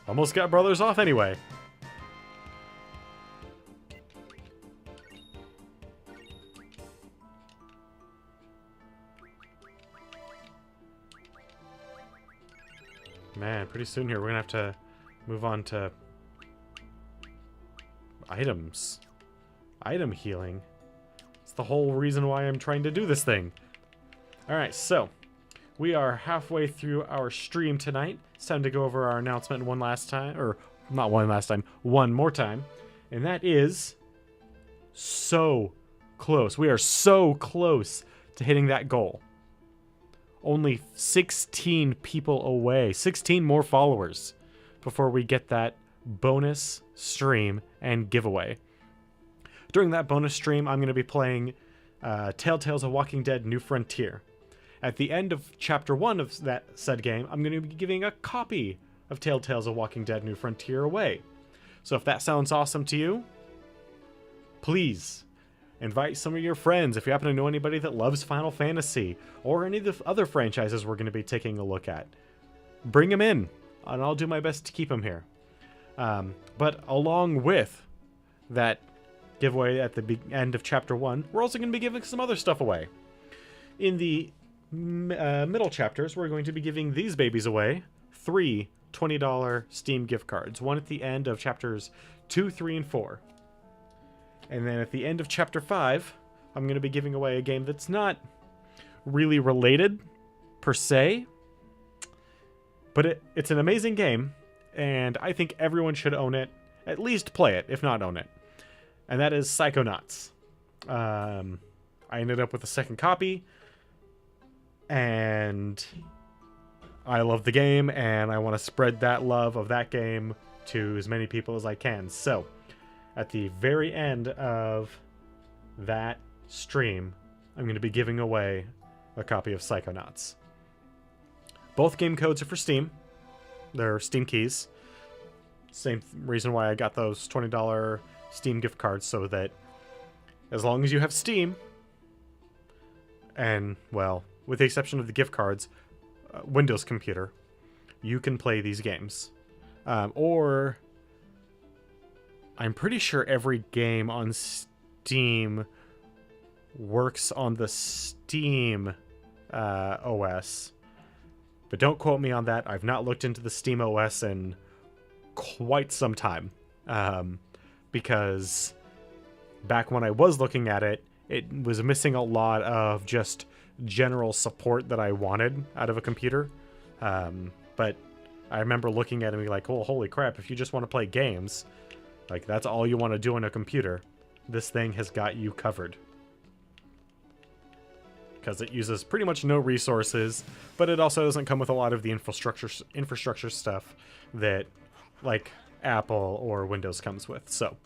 Almost got brothers off anyway. Man, pretty soon here we're gonna have to move on to items. Item healing. It's the whole reason why I'm trying to do this thing. Alright, so we are halfway through our stream tonight. It's time to go over our announcement one last time, or not one last time, one more time. And that is so close. We are so close to hitting that goal. Only 16 people away, 16 more followers before we get that bonus stream and giveaway. During that bonus stream, I'm going to be playing Telltale's A Walking Dead New Frontier. At the end of Chapter 1 of that said game, I'm going to be giving a copy of Telltale's A Walking Dead New Frontier away. So if that sounds awesome to you, please invite some of your friends if you happen to know anybody that loves Final Fantasy or any of the other franchises we're going to be taking a look at. Bring them in, and I'll do my best to keep them here. But along with that giveaway at the end of Chapter 1, we're also going to be giving some other stuff away. In the middle chapters, we're going to be giving these babies away. 3 $20 Steam gift cards. One at the end of Chapters 2, 3, and 4. And then at the end of Chapter 5, I'm going to be giving away a game that's not really related, per se. But it's an amazing game, and I think everyone should own it. At least play it, if not own it. And that is Psychonauts. I ended up with a second copy, and I love the game, and I want to spread that love of that game to as many people as I can. So, at the very end of that stream, I'm going to be giving away a copy of Psychonauts. Both game codes are for Steam. They're Steam keys. Same reason why I got those $20 Steam gift cards, so that as long as you have Steam, and, well, with the exception of the gift cards, Windows computer, you can play these games. Or I'm pretty sure every game on Steam works on the Steam OS. But don't quote me on that. I've not looked into the Steam OS in quite some time. Because back when I was looking at it, it was missing a lot of just general support that I wanted out of a computer. But I remember looking at it and being like, oh, holy crap, if you just want to play games, like that's all you want to do on a computer, this thing has got you covered. Because it uses pretty much no resources, but it also doesn't come with a lot of the infrastructure stuff that, like, Apple or Windows comes with. So,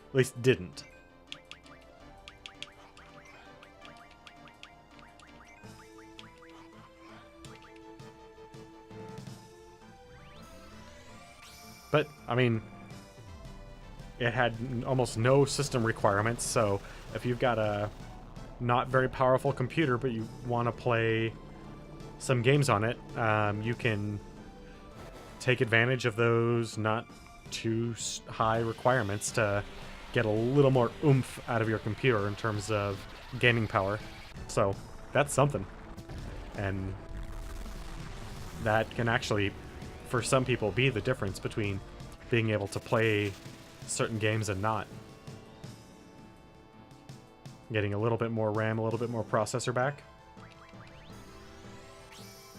at least didn't. But, I mean, it had almost no system requirements, so if you've got a not very powerful computer, but you want to play some games on it, you can take advantage of those not too high requirements to get a little more oomph out of your computer in terms of gaming power. So that's something. And that can actually, for some people, be the difference between being able to play certain games and not. Getting a little bit more RAM, a little bit more processor back.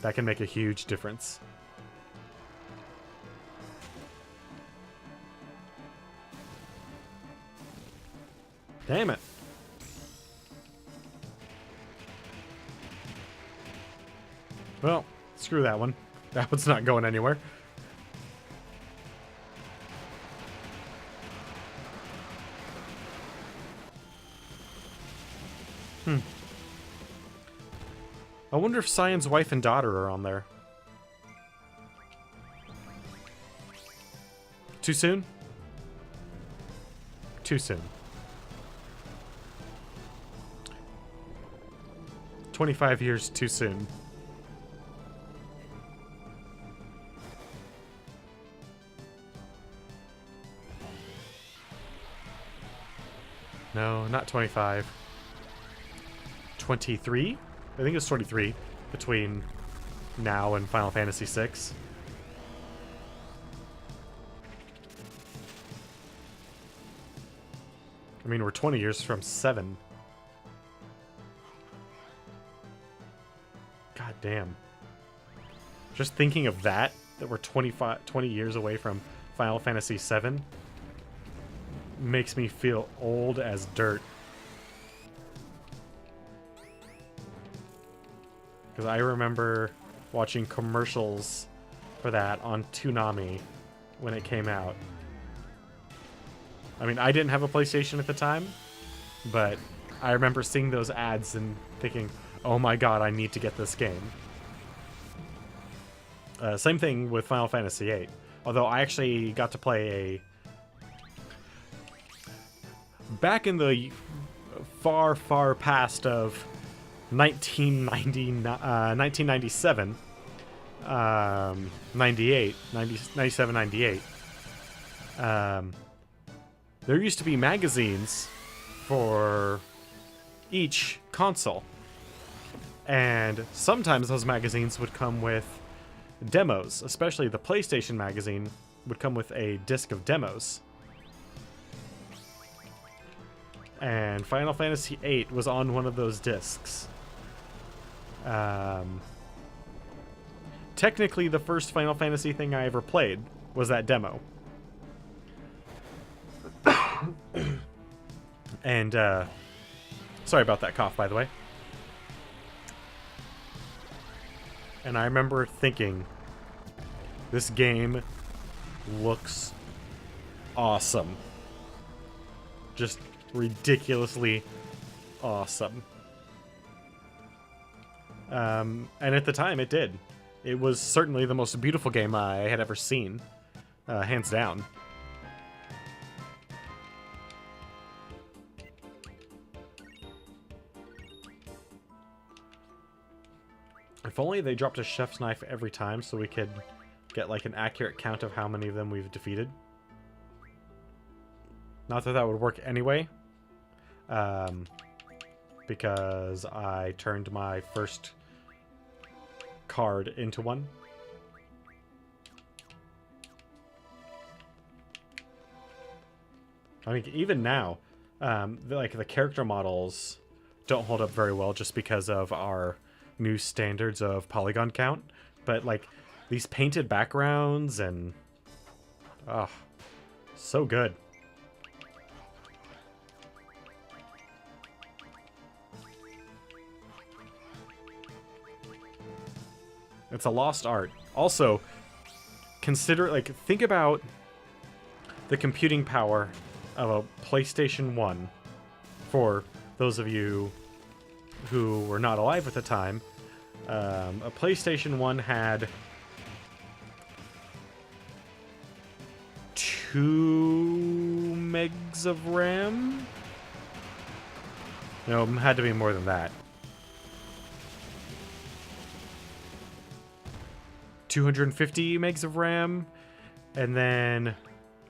That can make a huge difference. Damn it. Well, screw that one. That one's not going anywhere. I wonder if Cyan's wife and daughter are on there. Too soon? Too soon. 25 years too soon. No, not 25. 23? I think it's 23 between now and Final Fantasy VI. I mean, we're 20 years from 7. God damn. Just thinking of that we're 20 years away from Final Fantasy VII, makes me feel old as dirt. Because I remember watching commercials for that on Toonami when it came out. I mean, I didn't have a PlayStation at the time, but I remember seeing those ads and thinking, oh my god, I need to get this game. Same thing with Final Fantasy VIII. Although I actually got to play back in the far, far past of 1997, 98, 97, 98. There used to be magazines for each console. And sometimes those magazines would come with demos, especially the PlayStation magazine would come with a disc of demos. And Final Fantasy VIII was on one of those discs. Technically, the first Final Fantasy thing I ever played was that demo. And, sorry about that cough, by the way. And I remember thinking, this game looks awesome. Just ridiculously awesome. And at the time, it did. It was certainly the most beautiful game I had ever seen. Hands down. If only they dropped a chef's knife every time so we could get like an accurate count of how many of them we've defeated. Not that that would work anyway. Because I turned my first card into one. I mean, even now, the character models don't hold up very well just because of our new standards of polygon count. But, like, these painted backgrounds and... oh, so good. It's a lost art. Also, consider, like, think about the computing power of a PlayStation 1 for those of you who were not alive at the time. A PlayStation 1 had 2 megs of RAM? No, it had to be more than that. 250 megs of RAM, and then,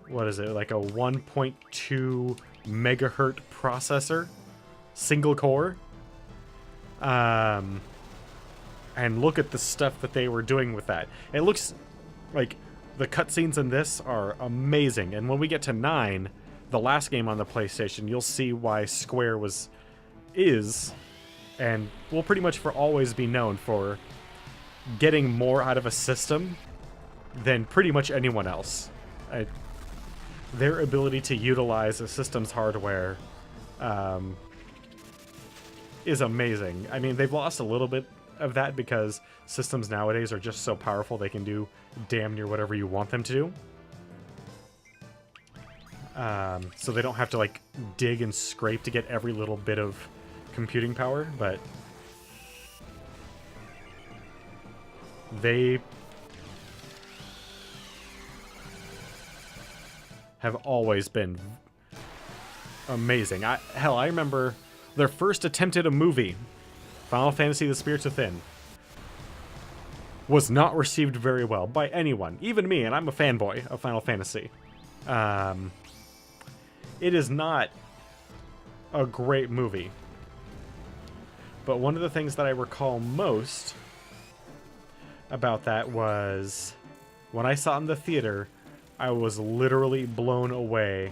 what is it, like a 1.2 megahertz processor, single core. And look at the stuff that they were doing with that. It looks like the cutscenes in this are amazing, and when we get to 9, the last game on the PlayStation, you'll see why Square is, and will pretty much for always be known for getting more out of a system than pretty much anyone else. Their ability to utilize a system's hardware is amazing. I mean, they've lost a little bit of that because systems nowadays are just so powerful they can do damn near whatever you want them to do. So they don't have to, like, dig and scrape to get every little bit of computing power, but they have always been amazing. Hell, I remember their first attempt at a movie, Final Fantasy: The Spirits Within, was not received very well by anyone, even me, and I'm a fanboy of Final Fantasy. It is not a great movie, but one of the things that I recall most about that was when I saw it in the theater, I was literally blown away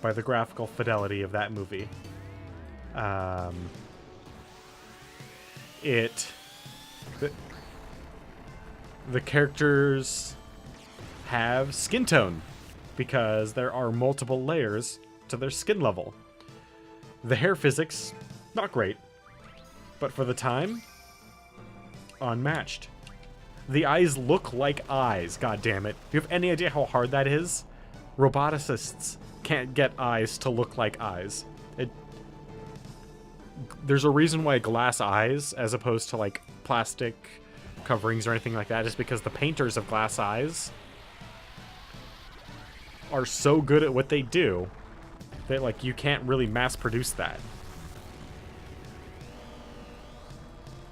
by the graphical fidelity of that movie. The characters have skin tone because there are multiple layers to their skin level. The hair physics, not great, but for the time, unmatched. The eyes look like eyes, god damn it. Do you have any idea how hard that is? Roboticists can't get eyes to look like eyes. There's a reason why glass eyes, as opposed to like plastic coverings or anything like that, is because the painters of glass eyes are so good at what they do that, like, you can't really mass produce that.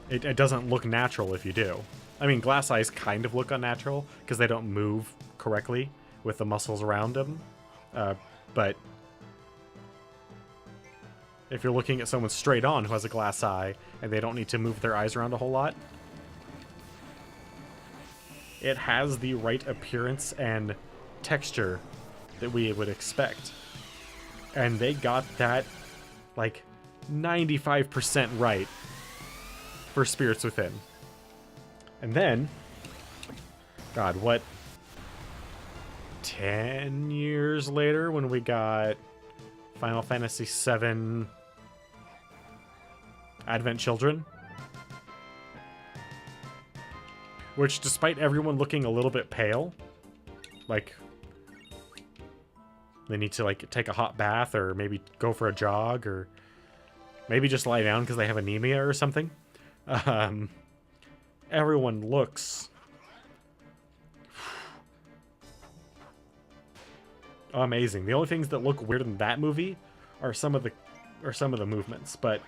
It doesn't look natural if you do. I mean, glass eyes kind of look unnatural because they don't move correctly with the muscles around them. But if you're looking at someone straight on who has a glass eye and they don't need to move their eyes around a whole lot, it has the right appearance and texture that we would expect. And they got that, like, 95% right for Spirits Within. And then, God, what, 10 years later when we got Final Fantasy VII Advent Children? Which, despite everyone looking a little bit pale, like, they need to, like, take a hot bath or maybe go for a jog or maybe just lie down because they have anemia or something. Everyone looks amazing. The only things that look weird in that movie are some of the movements, but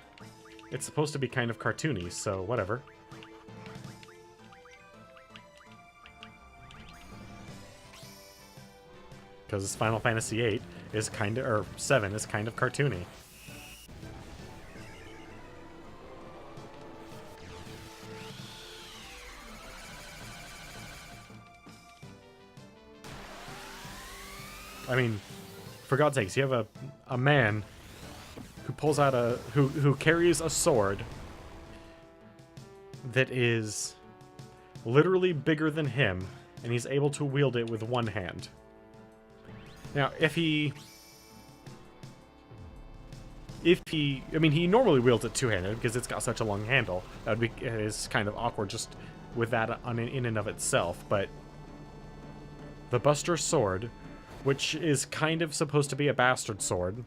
it's supposed to be kind of cartoony, so whatever. Because Final Fantasy VIII is kind of, or 7 is kind of cartoony. I mean, for God's sakes, you have a man who pulls out who carries a sword that is literally bigger than him, and he's able to wield it with one hand. Now, I mean, he normally wields it two-handed because it's got such a long handle. It is kind of awkward just with that in and of itself, but the Buster Sword, which is kind of supposed to be a bastard sword,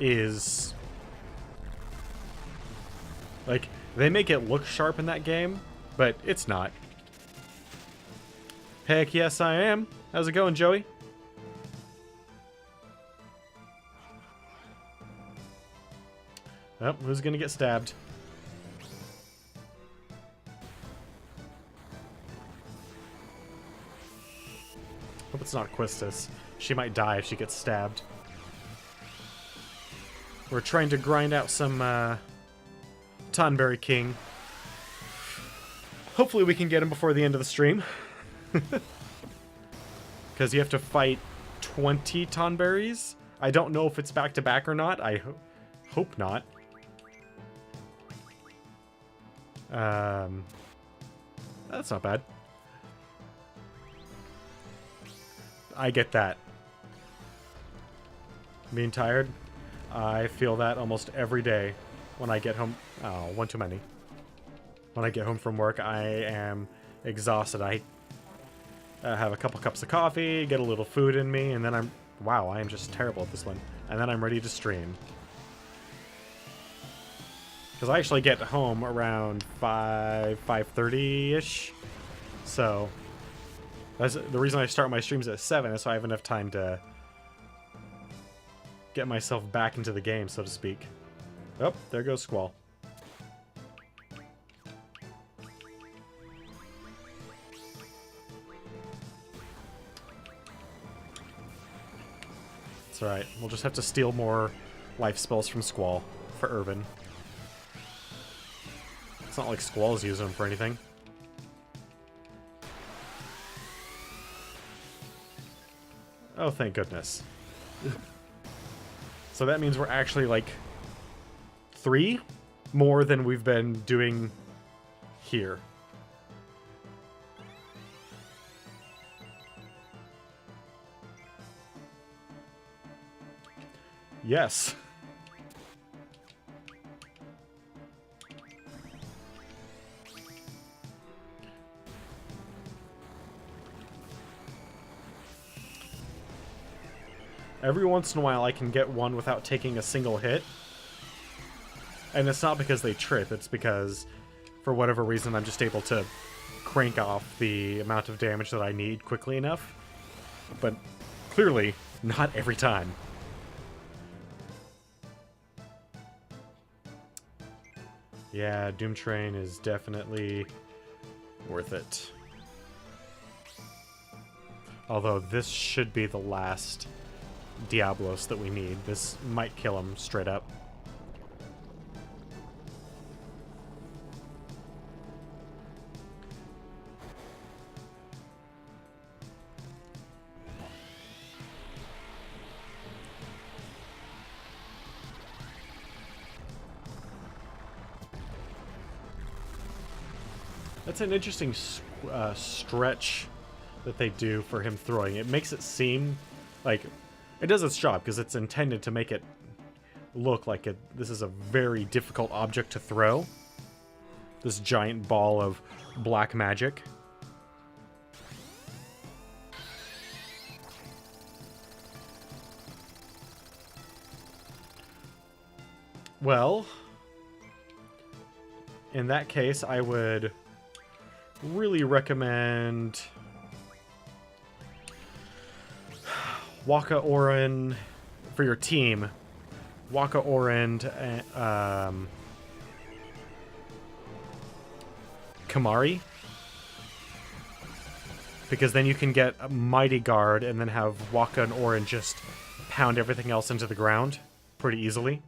is, like, they make it look sharp in that game, but it's not. Heck yes, I am. How's it going, Joey? Oh, who's gonna get stabbed? Hope it's not Quistis. She might die if she gets stabbed. We're trying to grind out some, Tonberry King. Hopefully we can get him before the end of the stream. Because you have to fight 20 Tonberries. I don't know if it's back-to-back or not. I hope not. That's not bad. I get that. Being tired, I feel that almost every day when I get home. Oh, one too many. When I get home from work, I am exhausted. I have a couple cups of coffee, get a little food in me, and then I'm... Wow, I am just terrible at this one. And then I'm ready to stream. Because I actually get home around 5:30-ish. So, that's the reason I start my streams at 7 is so I have enough time to get myself back into the game, so to speak. Oh, there goes Squall. It's alright. We'll just have to steal more life spells from Squall for Irvin. It's not like Squall's using them for anything. Oh, thank goodness. So that means we're actually, like, 3 more than we've been doing here. Yes. Every once in a while I can get one without taking a single hit. And it's not because they trip, it's because for whatever reason I'm just able to crank off the amount of damage that I need quickly enough. But clearly, not every time. Yeah, Doom Train is definitely worth it. Although this should be the last Diablos that we need. This might kill him straight up. That's an interesting stretch that they do for him throwing. It makes it seem like it does its job because it's intended to make it look like this is a very difficult object to throw. This giant ball of black magic. Well, in that case, I would really recommend Waka Orin for your team. Waka Orin, Kamari. Because then you can get a Mighty Guard and then have Waka and Orin just pound everything else into the ground pretty easily.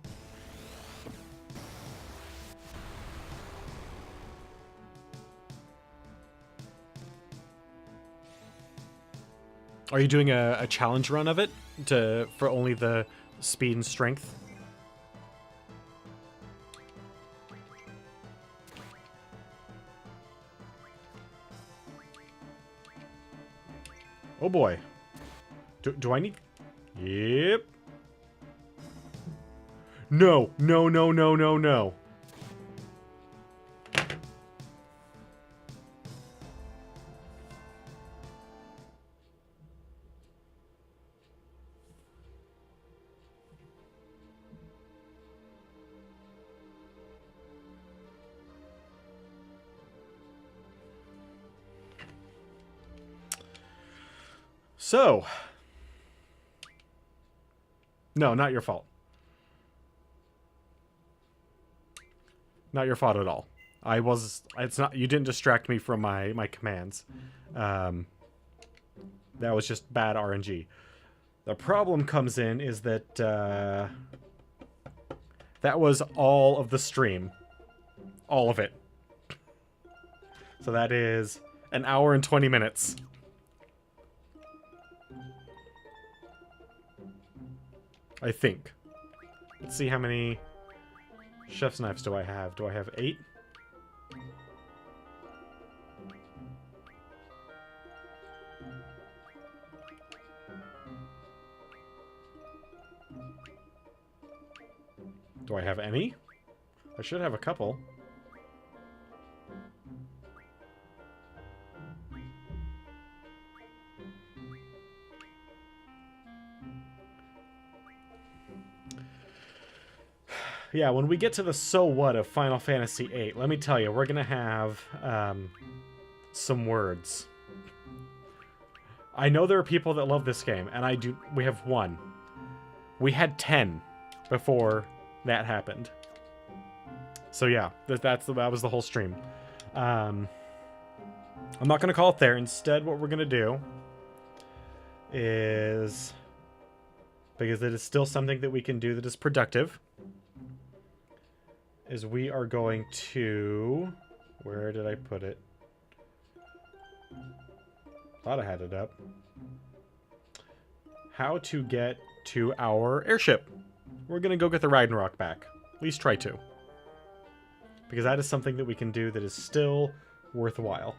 Are you doing a challenge run of it for only the speed and strength? Oh boy. Do I need... Yep. No, no, no, no, no, no. So, no, not your fault. Not your fault at all. It's not, you didn't distract me from my commands. That was just bad RNG. The problem comes in is that, that was all of the stream. All of it. So that is an hour and 20 minutes. I think. Let's see how many chef's knives do I have. Do I have 8? Do I have any? I should have a couple. Yeah, when we get to the so what of Final Fantasy VIII, let me tell you, we're gonna have some words. I know there are people that love this game, and I do. We have one. We had 10 before that happened. So yeah, that was the whole stream. I'm not gonna call it there. Instead, what we're gonna do is, because it is still something that we can do that is productive, is we are going to... Where did I put it? Thought I had it up. How to get to our airship. We're going to go get the Ragnarok back. At least try to. Because that is something that we can do that is still worthwhile.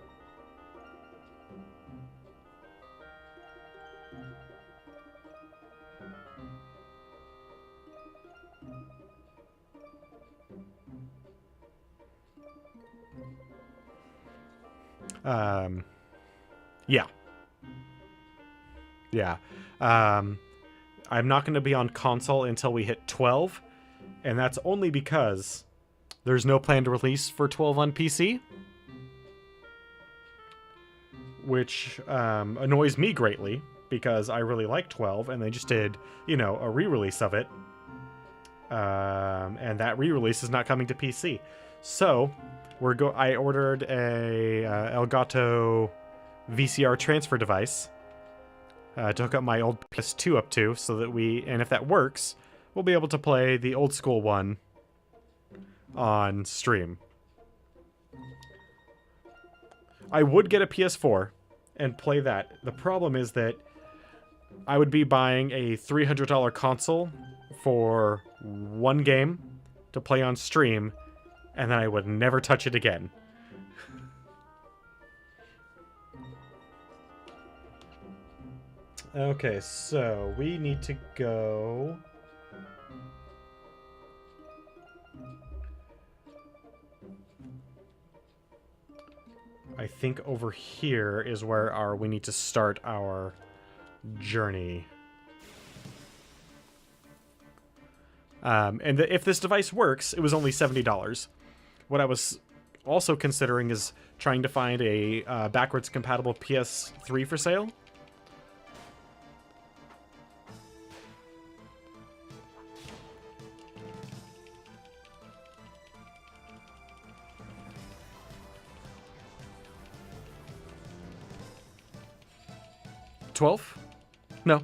Yeah. Yeah. I'm not going to be on console until we hit 12, and that's only because there's no planned release for 12 on PC, which annoys me greatly, because I really like 12, and they just did, you know, a re-release of it, and that re-release is not coming to PC. So, I ordered a Elgato VCR transfer device to hook up my old PS2 up to, so that and if that works, we'll be able to play the old school one on stream. I would get a PS4 and play that. The problem is that I would be buying a $300 console for one game to play on stream, and then I would never touch it again. Okay, so we need to go... I think over here is where we need to start our journey. And if this device works, it was only $70. What I was also considering is trying to find a backwards compatible PS3 for sale. $12? No.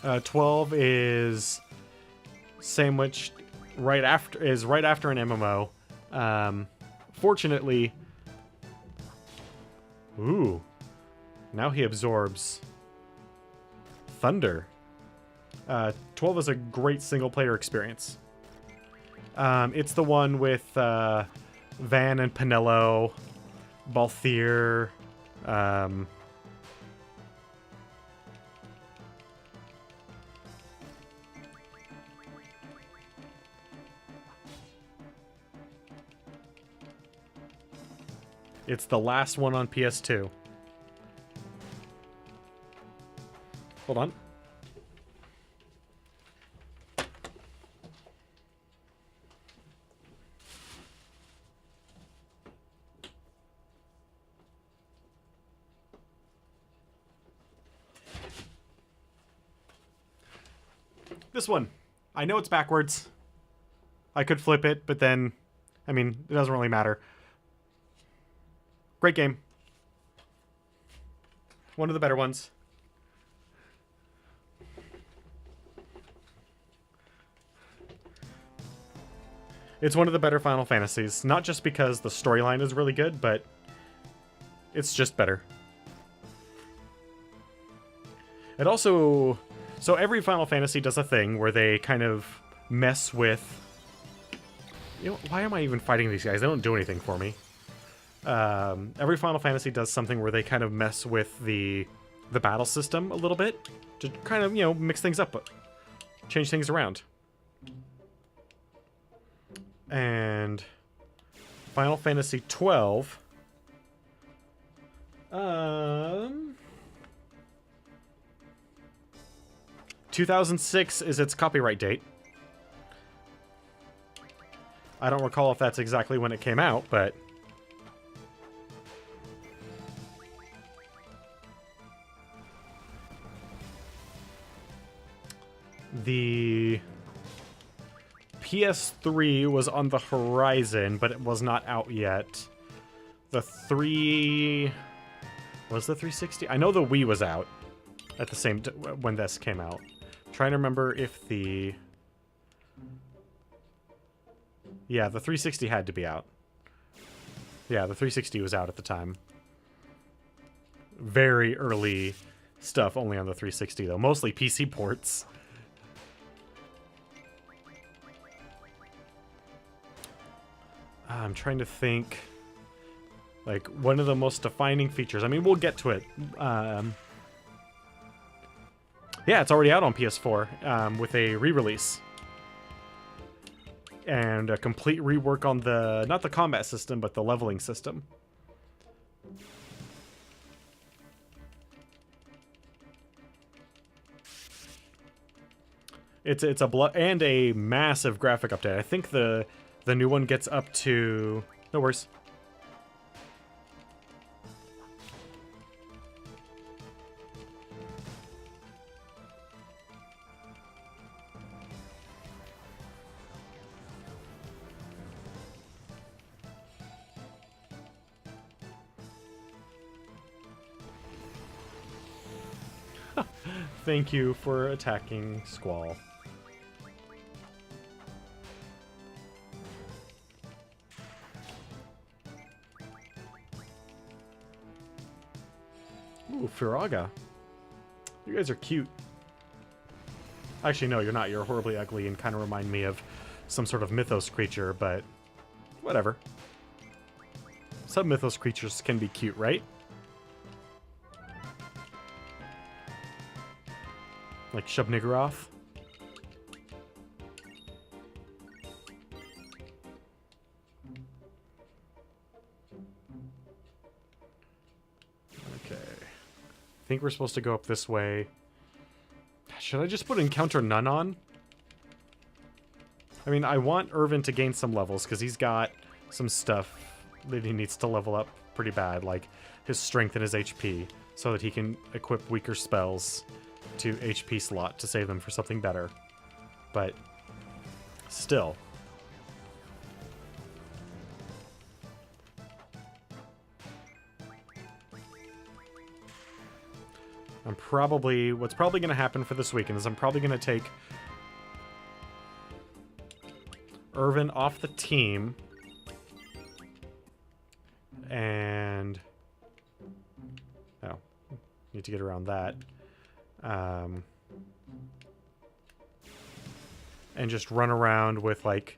$12 is sandwiched right after an MMO. Fortunately, ooh, now he absorbs thunder. 12 is a great single player experience. It's the one with Van and Pinello, Balthier, it's the last one on PS2. Hold on. This one. I know it's backwards. I could flip it, but then, I mean, it doesn't really matter. Great game. One of the better ones. It's one of the better Final Fantasies. Not just because the storyline is really good, but it's just better. It also... So every Final Fantasy does a thing where they kind of mess with... You know, why am I even fighting these guys? They don't do anything for me. Every Final Fantasy does something where they kind of mess with the the battle system a little bit to kind of, you know, mix things up, change things around. And Final Fantasy 12. 2006 is its copyright date. I don't recall if that's exactly when it came out, but the PS3 was on the horizon, but it was not out yet. The 3... Was the 360? I know the Wii was out at the same when this came out. I'm trying to remember if the... Yeah, the 360 had to be out. Yeah, the 360 was out at the time. Very early stuff only on the 360, though. Mostly PC ports. I'm trying to think... Like, one of the most defining features. I mean, we'll get to it. Yeah, it's already out on PS4 with a re-release. And a complete rework on the... Not the combat system, but the leveling system. It's a and a massive graphic update. I think the new one gets up to... No worries. Thank you for attacking Squall. Ooh, Firaga. You guys are cute. Actually, no, you're not. You're horribly ugly and kind of remind me of some sort of mythos creature, but whatever. Some mythos creatures can be cute, right? Like Shub-Niggurath. Okay. I think we're supposed to go up this way. Should I just put Encounter None on? I mean, I want Irvin to gain some levels, because he's got some stuff that he needs to level up pretty bad, like his strength and his HP, so that he can equip weaker spells to HP slot to save them for something better. But still. What's probably going to happen for this weekend is I'm probably going to take Irvin off the team and need to get around that. And just run around with, like,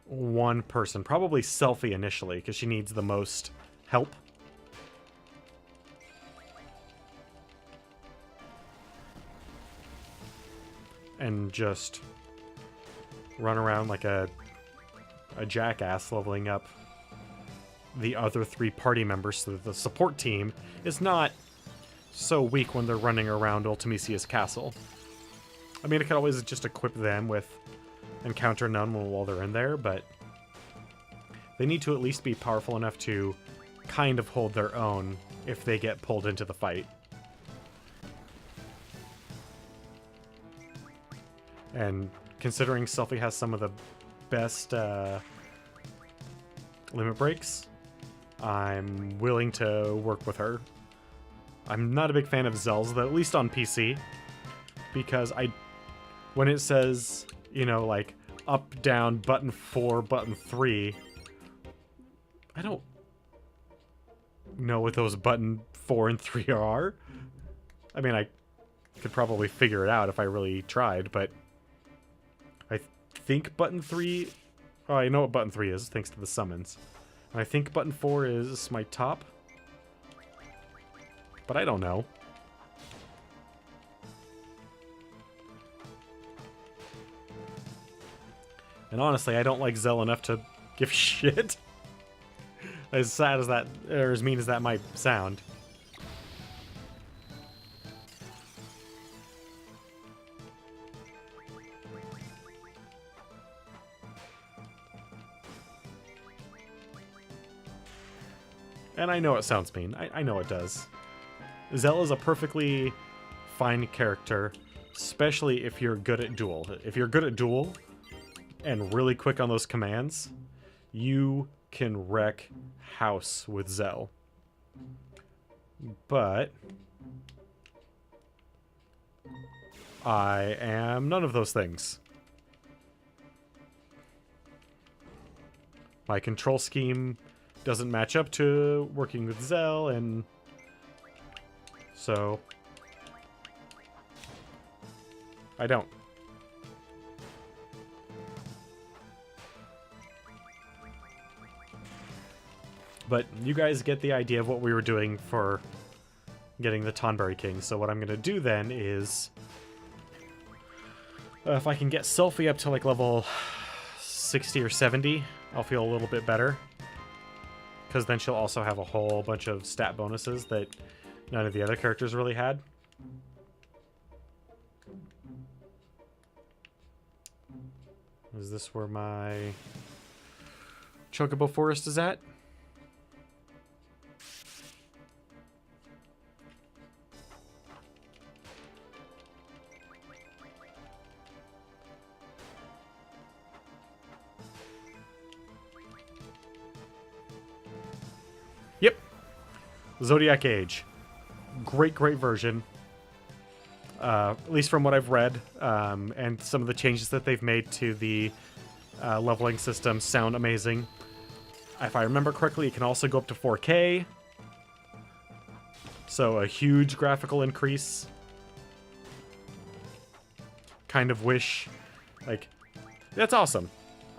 one person. Probably Selphie initially, because she needs the most help. And just run around like a jackass, leveling up the other 3 party members so that the support team is not so weak when they're running around Ultimisia's castle. I mean, I could always just equip them with Encounter None while they're in there, but they need to at least be powerful enough to kind of hold their own if they get pulled into the fight. And considering Selphie has some of the best limit breaks, I'm willing to work with her. I'm not a big fan of Zel's, though, at least on PC, because when it says, you know, like, up, down, button 4, button 3, I don't know what those button 4 and 3 are. I mean, I could probably figure it out if I really tried, but I think button 3... Oh, I know what button 3 is, thanks to the summons. And I think button 4 is my top. but I don't know. And honestly, I don't like Zell enough to give a shit. As sad as that, or as mean as that might sound. And I know it sounds mean. I know it does. Zell is a perfectly fine character, especially if you're good at duel. If you're good at duel and really quick on those commands, you can wreck house with Zell. But I am none of those things. My control scheme doesn't match up to working with Zell, and so I don't. But you guys get the idea of what we were doing for getting the Tonberry King. So what I'm going to do then is, if I can get Selphie up to like level 60 or 70, I'll feel a little bit better. Because then she'll also have a whole bunch of stat bonuses that none of the other characters really had. Is this where my Chocobo Forest is at? Yep. Zodiac Age. Great version. At least from what I've read, and some of the changes that they've made to the leveling system sound amazing. If I remember correctly, it can also go up to 4K. So a huge graphical increase. Kind of wish, like, that's awesome.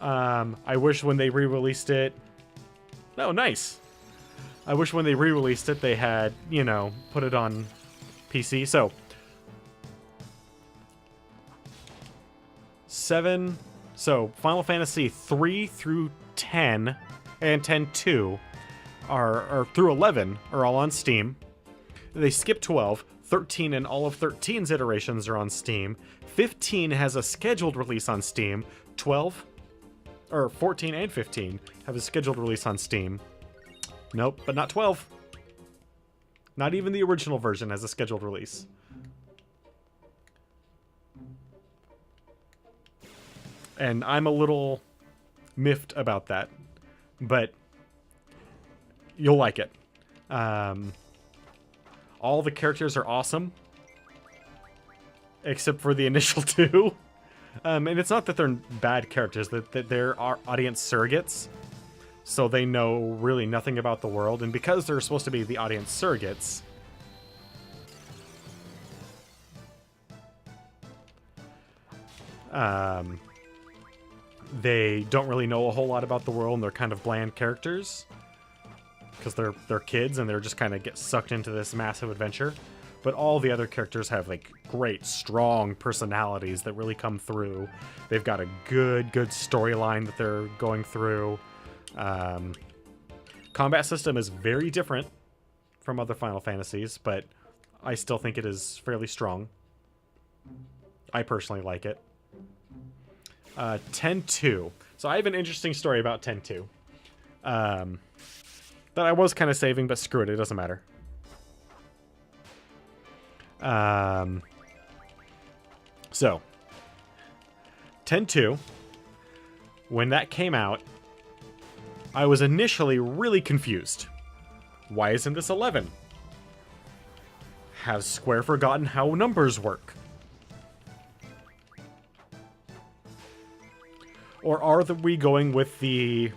I wish when they re-released it... Oh, nice. I wish when they re-released it, they had, you know, put it on PC. So, 7... So, Final Fantasy 3 through 10 and 10-2 are through 11 are all on Steam. They skip 12. 13 and all of 13's iterations are on Steam. 15 has a scheduled release on Steam. 12, or 14 and 15 have a scheduled release on Steam. Nope, but not 12. Not even the original version has a scheduled release. And I'm a little miffed about that, but you'll like it. All the characters are awesome, except for the initial two. And it's not that they're bad characters, that they're audience surrogates. So they know really nothing about the world, and because they're supposed to be the audience surrogates, they don't really know a whole lot about the world, and they're kind of bland characters. Because they're kids, and they're just kind of get sucked into this massive adventure. But all the other characters have, like, great, strong personalities that really come through. They've got a good storyline that they're going through. Combat system is very different from other Final Fantasies, but I still think it is fairly strong. I personally like it. 10-2. So I have an interesting story about 10-2. That I was kind of saving, but screw it, it doesn't matter. So, 10-2, when that came out, I was initially really confused. Why isn't this 11? Has Square forgotten how numbers work? Or are we going with the,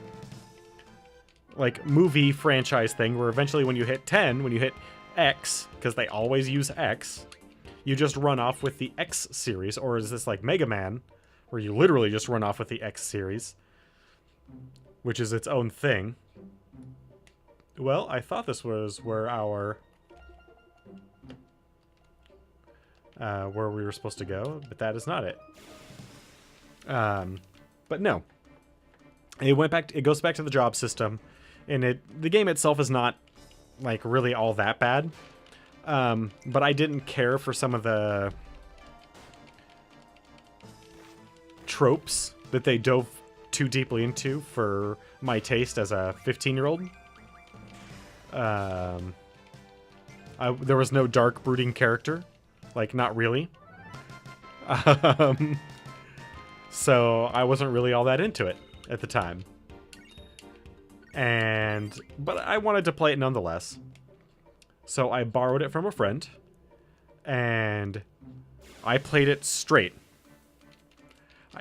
like, movie franchise thing where eventually when you hit 10, when you hit X, because they always use X, you just run off with the X series? Or is this like Mega Man, where you literally just run off with the X series, which is its own thing? Well, I thought this was where our where we were supposed to go, but that is not it. But no, it goes back to the job system, and the game itself is not like really all that bad. But I didn't care for some of the tropes that they dove too deeply into for my taste as a 15-year-old. There was no dark brooding character, like not really. So I wasn't really all that into it at the time. But I wanted to play it nonetheless. So I borrowed it from a friend, and I played it straight.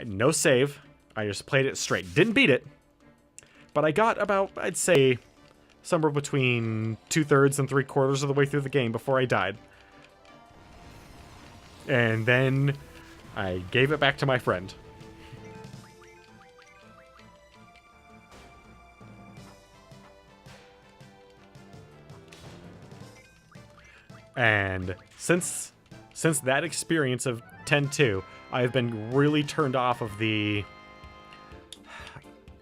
No save. I just played it straight. Didn't beat it, but I got about, I'd say, somewhere between 2/3 and 3/4 of the way through the game before I died. And then I gave it back to my friend. And since that experience of 10-2, I've been really turned off of the...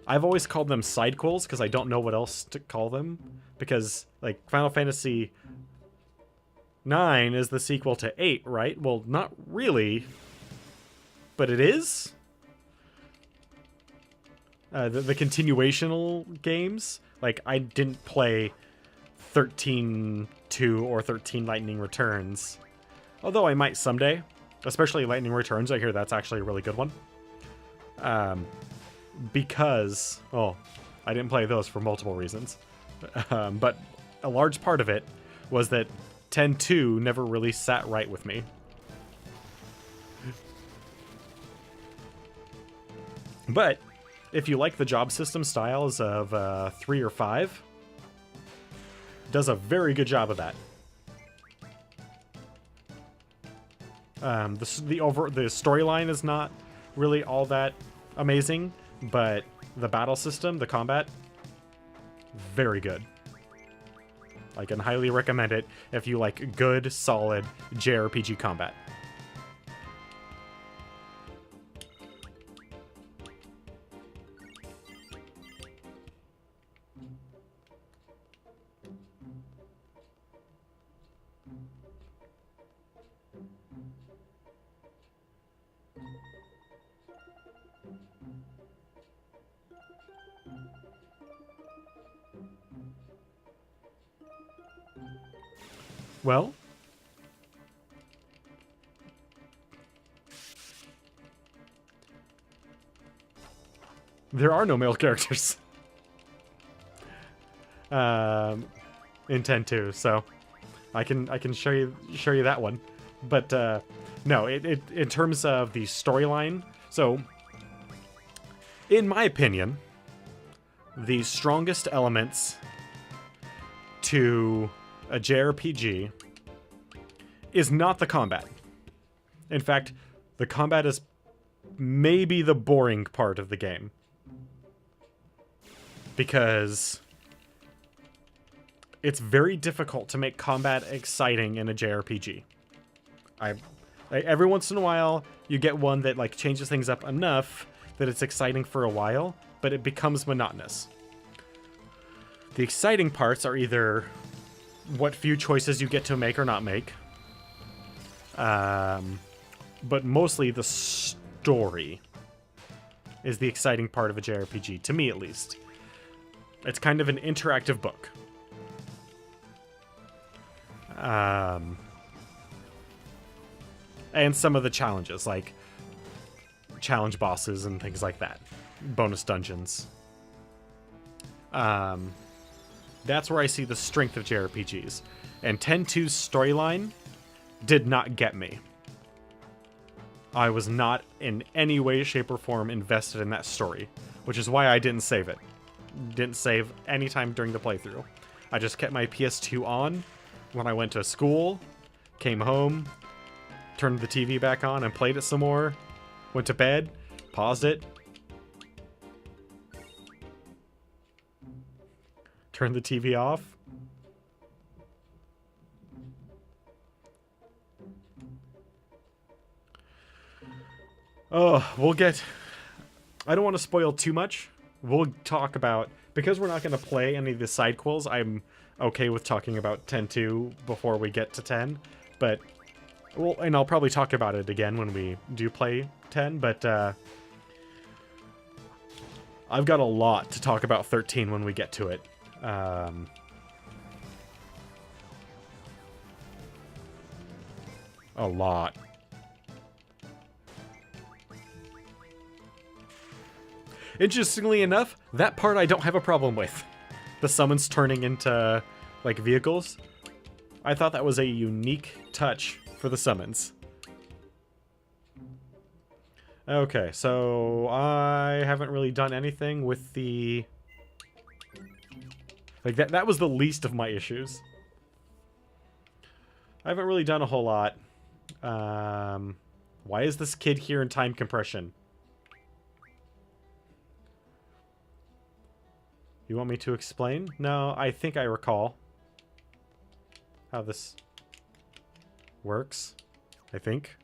I've always called them sidequels because I don't know what else to call them. Because, like, Final Fantasy 9 is the sequel to 8, right? Well, not really. But it is? The continuational games? Like, I didn't play 13-2 or 13 Lightning Returns. Although I might someday. Especially Lightning Returns, I hear that's actually a really good one. Because, well, I didn't play those for multiple reasons. But a large part of it was that 10-2 never really sat right with me. But if you like the job system styles of 3 or 5, does a very good job of that. The storyline is not really all that amazing, but the battle system, the combat, very good. I can highly recommend it if you like good, solid JRPG combat. Well, there are no male characters in 10-2, so I can show you that one. But no, in terms of the storyline, so in my opinion, the strongest elements to a JRPG is not the combat. In fact, the combat is maybe the boring part of the game. Because it's very difficult to make combat exciting in a JRPG. Every once in a while, you get one that like changes things up enough that it's exciting for a while, but it becomes monotonous. The exciting parts are either what few choices you get to make or not make, but mostly the story is the exciting part of a JRPG, to me at least. It's kind of an interactive book. And some of the challenges, like challenge bosses and things like that. Bonus dungeons. That's where I see the strength of JRPGs. And 10-2's storyline did not get me. I was not in any way, shape, or form invested in that story, which is why I didn't save it. Didn't save any time during the playthrough. I just kept my PS2 on when I went to school, came home, turned the TV back on and played it some more, went to bed, paused it, turned the TV off, Oh, we'll get... I don't want to spoil too much. We'll talk about... Because we're not going to play any of the side quills, I'm okay with talking about 10-2 before we get to 10. But... Well, and I'll probably talk about it again when we do play 10, but I've got a lot to talk about 13 when we get to it. A lot. Interestingly enough, that part I don't have a problem with. The summons turning into, like, vehicles. I thought that was a unique touch for the summons. Okay, so I haven't really done anything with the... Like, that was the least of my issues. I haven't really done a whole lot. Why is this kid here in time compression? You want me to explain? No, I think I recall how this works, I think.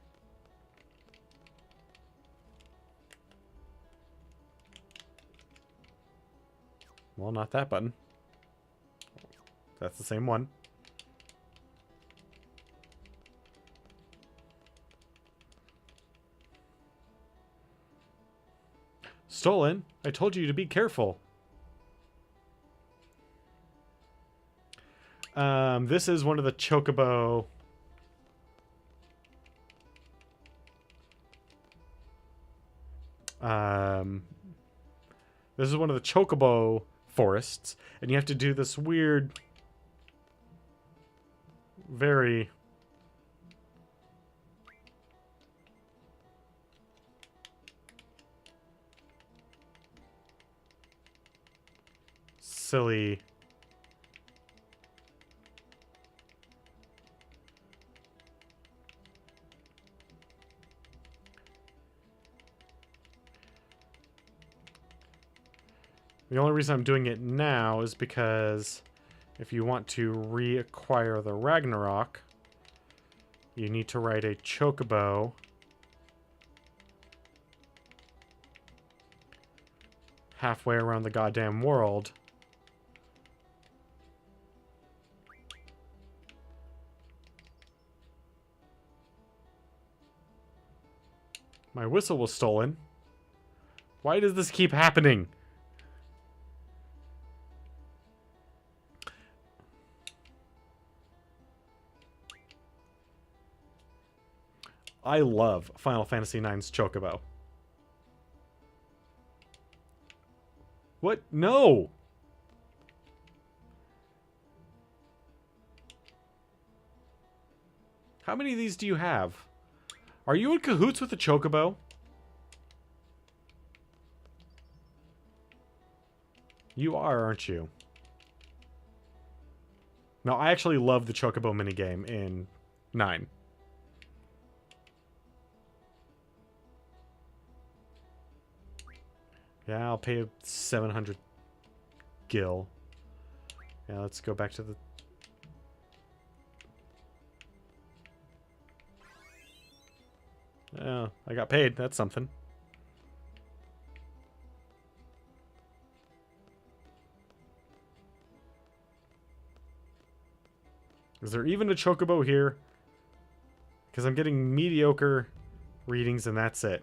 Well, not that button. That's the same one. Stolen? I told you to be careful. This is one of the chocobo... This is one of the chocobo forests, and you have to do this weird... Very... silly... The only reason I'm doing it now is because if you want to reacquire the Ragnarok, you need to ride a chocobo halfway around the goddamn world. My whistle was stolen. Why does this keep happening? I love Final Fantasy IX's Chocobo. What? No! How many of these do you have? Are you in cahoots with the Chocobo? You are, aren't you? No, I actually love the Chocobo minigame in 9. Yeah, I'll pay 700 gil. Yeah, let's go back to the... Oh, I got paid. That's something. Is there even a chocobo here? Because I'm getting mediocre readings and that's it.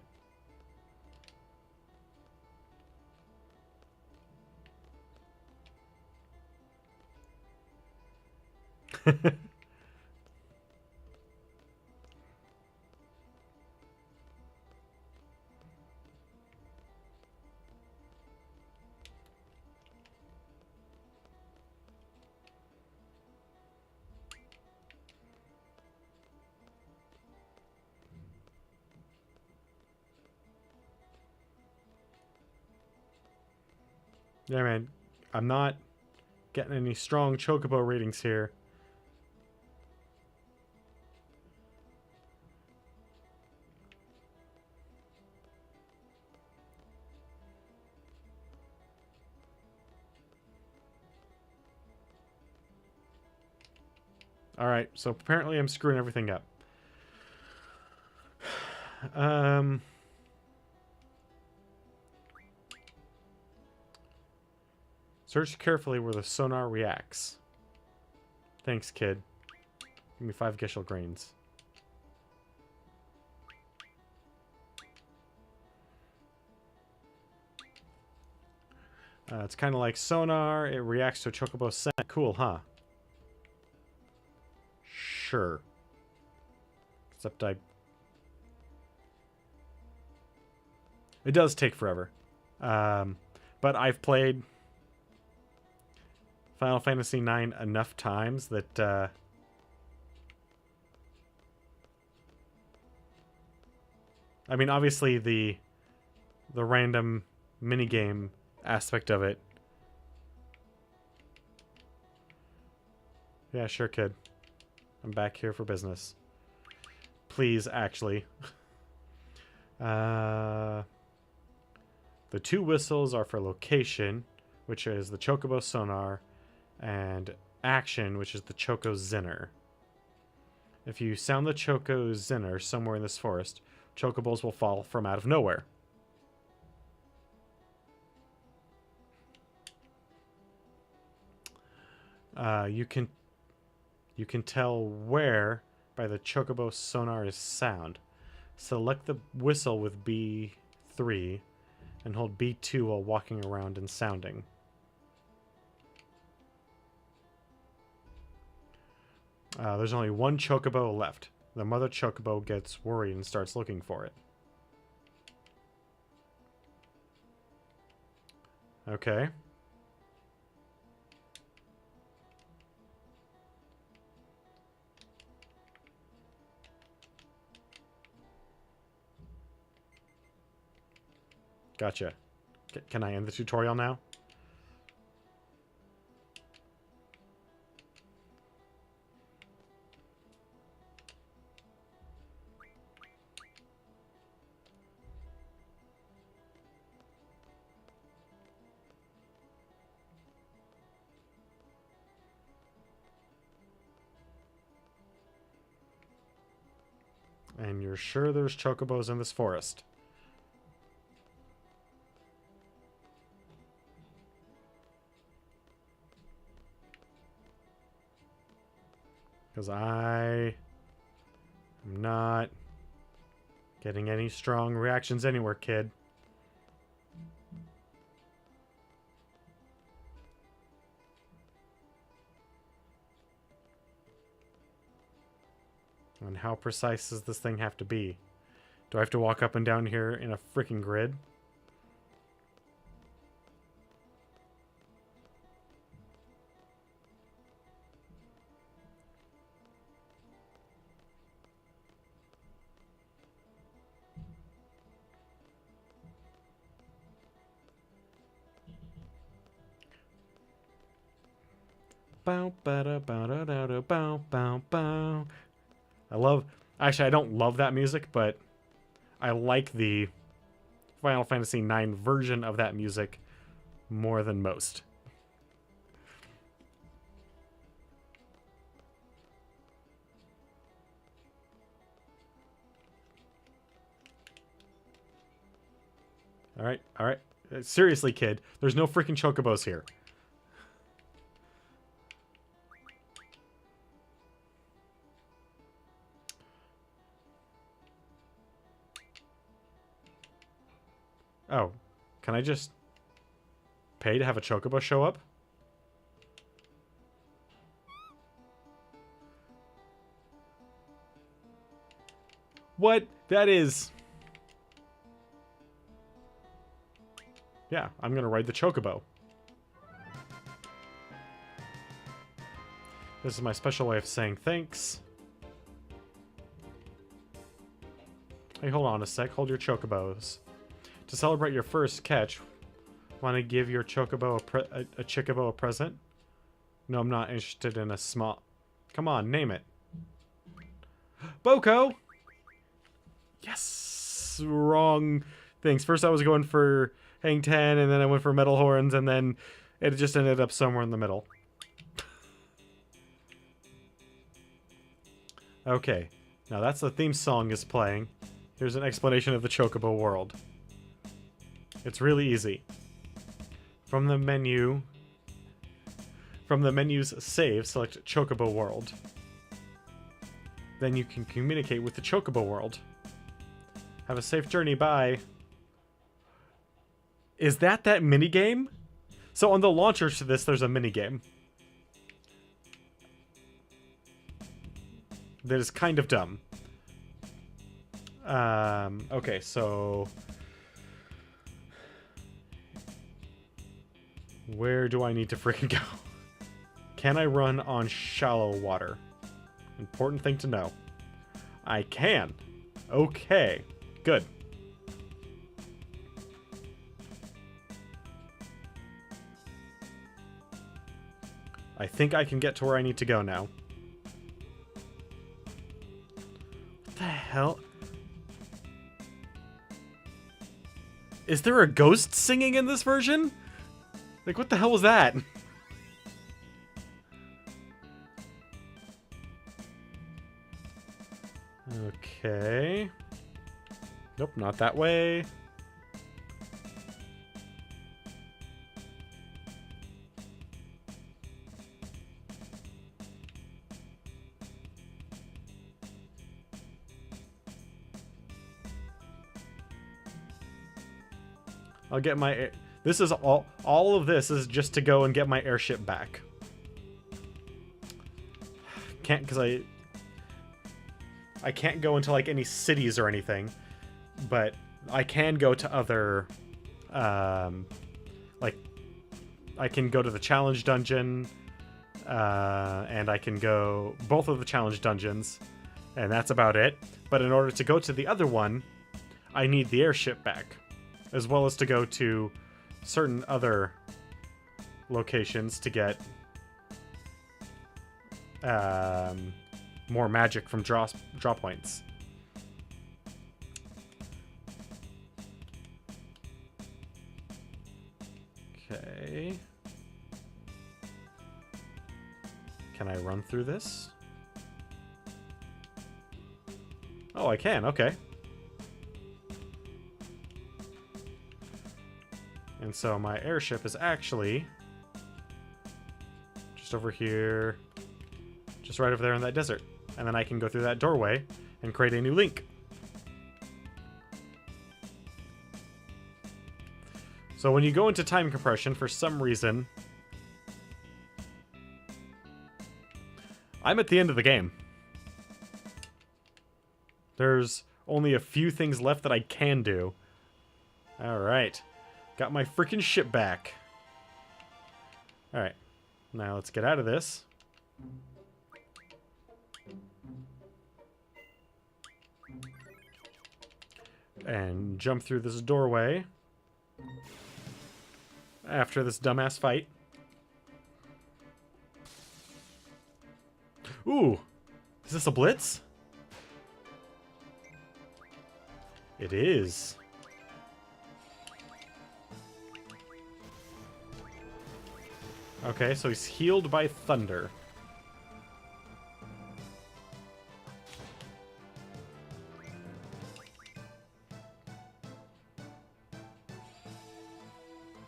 Yeah, man. I'm not getting any strong chocobo ratings here. Alright, so apparently I'm screwing everything up. Search carefully where the sonar reacts. Thanks, kid. Give me 5 Gishel grains. It's kind of like sonar. It reacts to a chocobo scent. Cool, huh? Sure. Except it does take forever. But I've played Final Fantasy IX enough times that I mean, obviously the random minigame aspect of it. Yeah, sure, kid. I'm back here for business. Please, actually. The 2 whistles are for location, which is the chocobo sonar, and action, which is the choco zinner. If you sound the choco zinner somewhere in this forest, chocobos will fall from out of nowhere. You can tell where by the chocobo sonar's sound. Select the whistle with B3 and hold B2 while walking around and sounding. There's only 1 chocobo left. The mother chocobo gets worried and starts looking for it. Okay. Gotcha. Can I end the tutorial now? And you're sure there's chocobos in this forest? Because I am not getting any strong reactions anywhere, kid. And how precise does this thing have to be? Do I have to walk up and down here in a freaking grid? Bow, ba da bow da da da bow bow bow. Actually, I don't love that music, but I like the Final Fantasy IX version of that music more than most. Alright, alright. Seriously, kid, there's no freaking chocobos here. Oh, can I just pay to have a chocobo show up? What? That is... Yeah, I'm gonna ride the chocobo. This is my special way of saying thanks. Hey, hold on a sec. Hold your chocobos. To celebrate your first catch, want to give your chocobo a chocobo a present? No, I'm not interested in a small... Come on, name it. Boko! Yes! Wrong things. First I was going for Hang 10, and then I went for Metal Horns, and then it just ended up somewhere in the middle. Okay. Now that's the theme song is playing. Here's an explanation of the chocobo world. It's really easy. From the menu, From the menu's Save, select Chocobo World. Then you can communicate with the Chocobo World. Have a safe journey, bye. Is that minigame? So on the launcher to this, there's a minigame. That is kind of dumb. Okay, so... where do I need to freaking go? Can I run on shallow water? Important thing to know. I can. Okay, good. I think I can get to where I need to go now. What the hell? Is there a ghost singing in this version? Like, what the hell was that? Okay. Nope, not that way. I'll get my... This is all of this is just to go and get my airship back. Can't, because I can't go into, like, any cities or anything. But I can go to other... like, I can go to the challenge dungeon. And I can go both of the challenge dungeons. And that's about it. But in order to go to the other one, I need the airship back. As well as to go to certain other locations to get more magic from draw points. Okay. Can I run through this? Oh, I can. Okay. And so my airship is actually just over here, just right over there in that desert. And then I can go through that doorway and create a new link. So when you go into time compression, for some reason, I'm at the end of the game. There's only a few things left that I can do. All right. Got my freaking ship back. Alright. Now let's get out of this. And jump through this doorway. After this dumbass fight. Ooh! Is this a blitz? It is. Okay, so he's healed by thunder.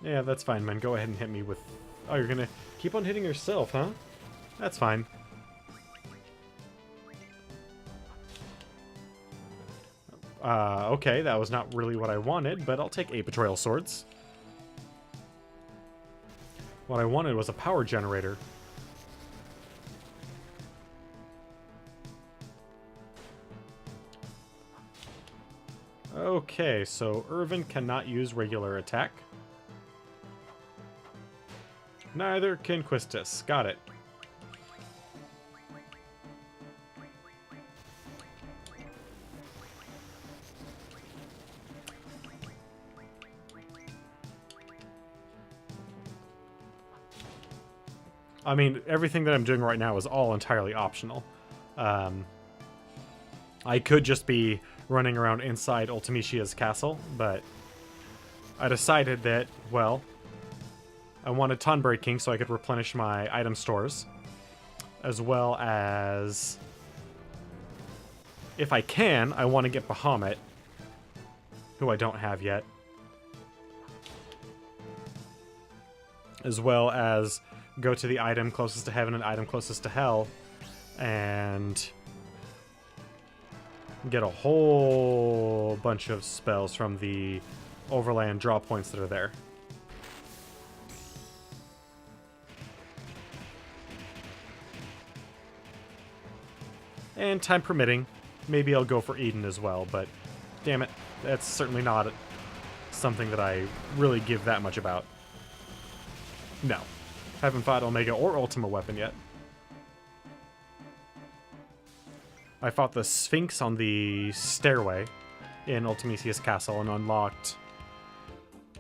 Yeah, that's fine, man. Go ahead and hit me with... Oh, you're gonna keep on hitting yourself, huh? That's fine. Okay, that was not really what I wanted, but I'll take 8 betrayal swords. What I wanted was a power generator. Okay, so Irvin cannot use regular attack. Neither can Quistis. Got it. I mean, everything that I'm doing right now is all entirely optional. I could just be running around inside Ultimicia's castle, but I decided that, well, I wanted Tonberry King so I could replenish my item stores, as well as, if I can, I want to get Bahamut, who I don't have yet, as well as go to the item closest to heaven and item closest to hell, and get a whole bunch of spells from the overland draw points that are there. And time permitting, maybe I'll go for Eden as well, but damn it, that's certainly not something that I really give that much about. No. Haven't fought Omega or Ultima weapon yet. I fought the Sphinx on the stairway in Ultimisius Castle and unlocked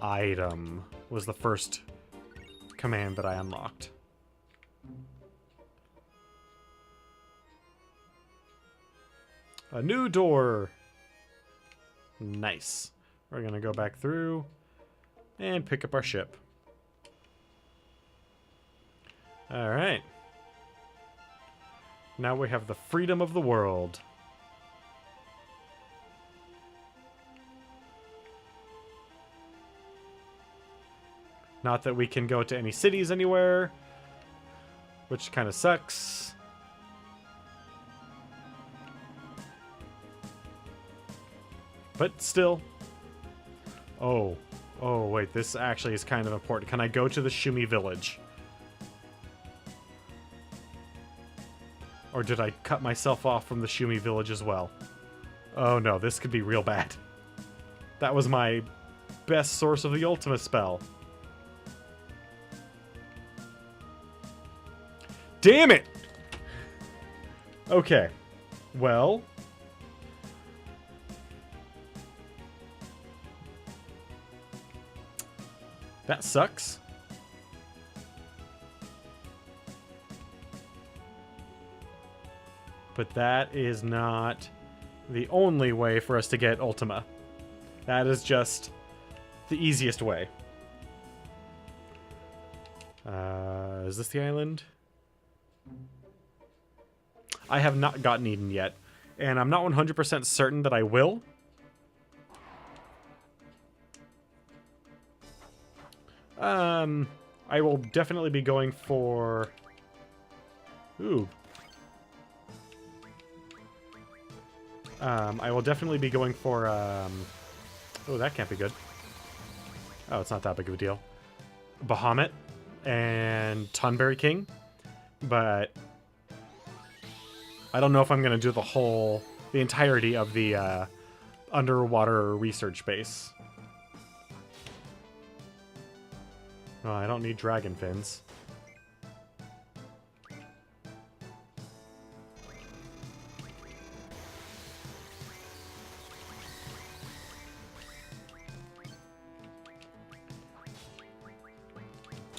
item was the first command that I unlocked. A new door. Nice. We're gonna go back through and pick up our ship. Alright. Now we have the freedom of the world. Not that we can go to any cities anywhere, which kind of sucks. But still. Oh, wait, this actually is kind of important. Can I go to the Shumi village? Or did I cut myself off from the Shumi village as well? Oh no, this could be real bad. That was my best source of the Ultima spell. Damn it! Okay. Well. That sucks. But that is not the only way for us to get Ultima. That is just the easiest way. Is this the island? I have not gotten Eden yet, and I'm not 100% certain that I will. I will definitely be going for... Ooh. I will definitely be going for, Oh, that can't be good. Oh, it's not that big of a deal. Bahamut and Tunberry King. But I don't know if I'm going to do the entirety of the, underwater research base. Oh, I don't need dragon fins.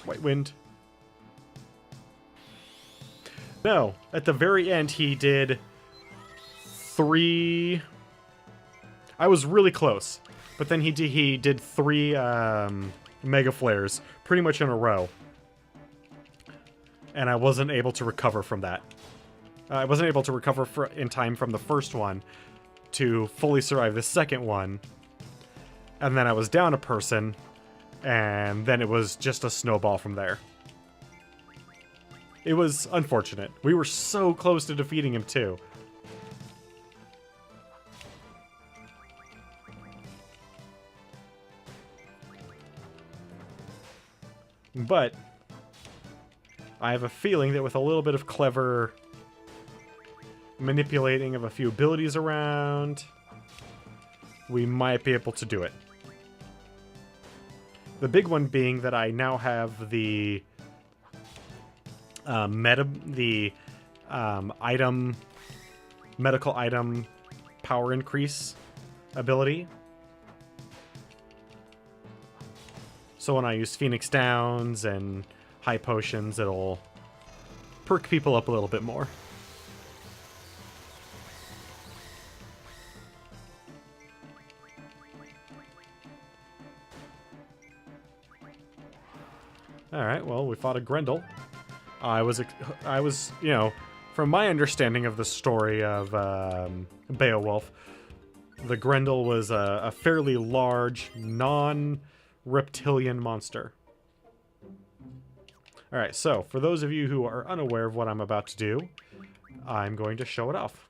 White Wind. No, at the very end he did 3... I was really close, but then he did 3 Mega Flares pretty much in a row. And I wasn't able to recover from that. I wasn't able to recover in time from the first one to fully survive the second one. And then I was down a person, and then it was just a snowball from there. It was unfortunate. We were so close to defeating him too. But I have a feeling that with a little bit of clever manipulating of a few abilities around, we might be able to do it. The big one being that I now have the medical item power increase ability. So when I use Phoenix Downs and high potions, it'll perk people up a little bit more. Alright, well, we fought a Grendel. I was, you know, from my understanding of the story of Beowulf, the Grendel was a fairly large, non-reptilian monster. Alright, so for those of you who are unaware of what I'm about to do, I'm going to show it off.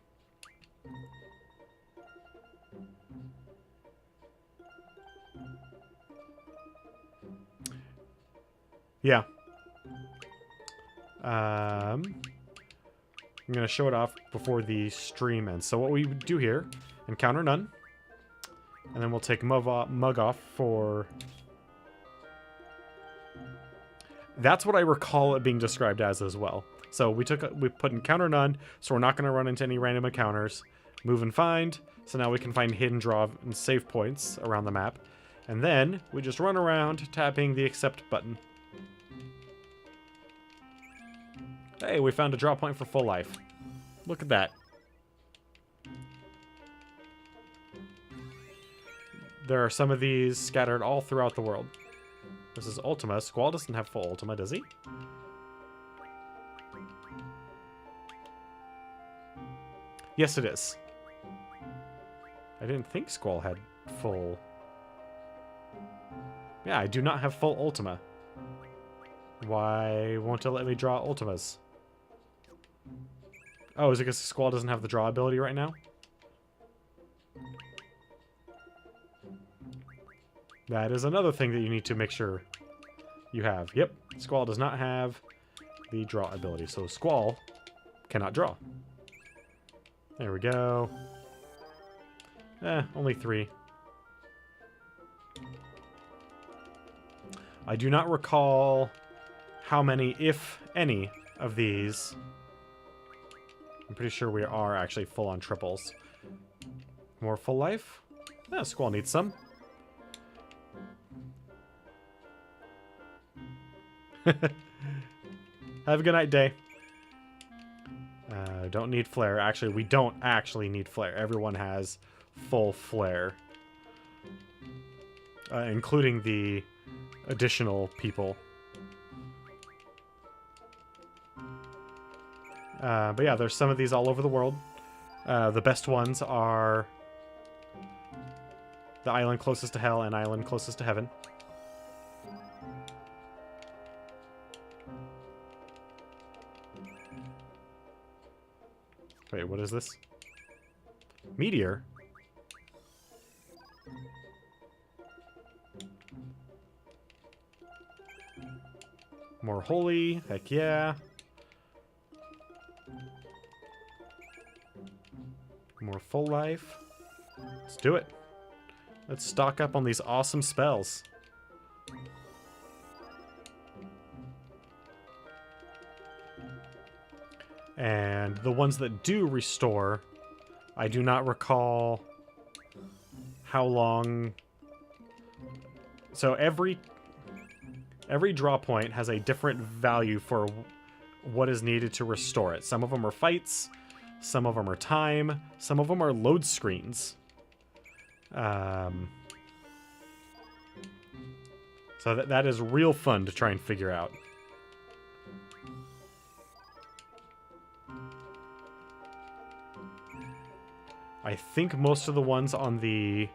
Yeah. I'm going to show it off before the stream ends. So what we do here, encounter none. And then we'll take mug off for... That's what I recall it being described as well. So we put encounter none, so we're not going to run into any random encounters. Move and find, so now we can find hidden draw and save points around the map. And then we just run around tapping the accept button. Hey, we found a draw point for full life. Look at that. There are some of these scattered all throughout the world. This is Ultima. Squall doesn't have full Ultima, does he? Yes, it is. I didn't think Squall had full... Yeah, I do not have full Ultima. Why won't it let me draw Ultimas? Oh, is it because Squall doesn't have the draw ability right now? That is another thing that you need to make sure you have. Yep, Squall does not have the draw ability, so Squall cannot draw. There we go. Only 3. I do not recall how many, if any, of these. I'm pretty sure we are actually full on triples. More full life? Yeah, Squall needs some. Have a good night, Day. Don't need flare. Actually, we don't actually need flare. Everyone has full flare. Including the additional people. But yeah, there's some of these all over the world. The best ones are the island closest to hell and island closest to heaven. Wait, what is this? Meteor? More holy, heck yeah. More full life. Let's do it. Let's stock up on these awesome spells. And the ones that do restore, I do not recall how long... So every draw point has a different value for what is needed to restore it. Some of them are fights, some of them are time, some of them are load screens. So that is real fun to try and figure out. I think most of the ones on the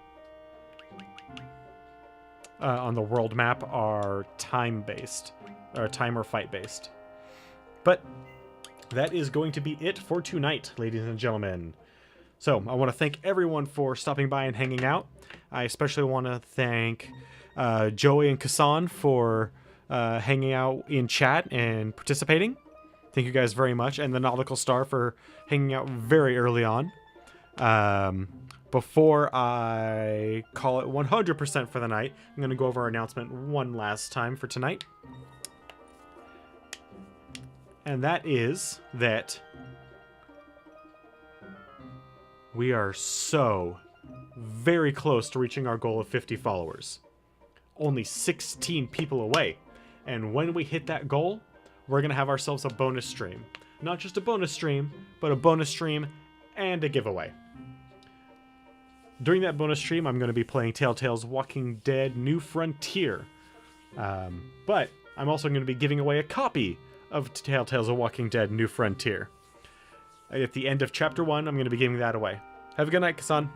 world map are time-based, or time or fight-based. But that is going to be it for tonight, ladies and gentlemen. So I want to thank everyone for stopping by and hanging out. I especially want to thank Joey and Kassan for hanging out in chat and participating. Thank you guys very much, and the Nautical Star for hanging out very early on. Before I call it 100% for the night, I'm going to go over our announcement one last time for tonight. And that is that we are so very close to reaching our goal of 50 followers. Only 16 people away. And when we hit that goal, we're going to have ourselves a bonus stream. Not just a bonus stream, but a bonus stream and a giveaway. During that bonus stream, I'm going to be playing Telltale's Walking Dead New Frontier. But I'm also going to be giving away a copy of Telltale's Walking Dead New Frontier. At the end of Chapter 1, I'm going to be giving that away. Have a good night, Kassan.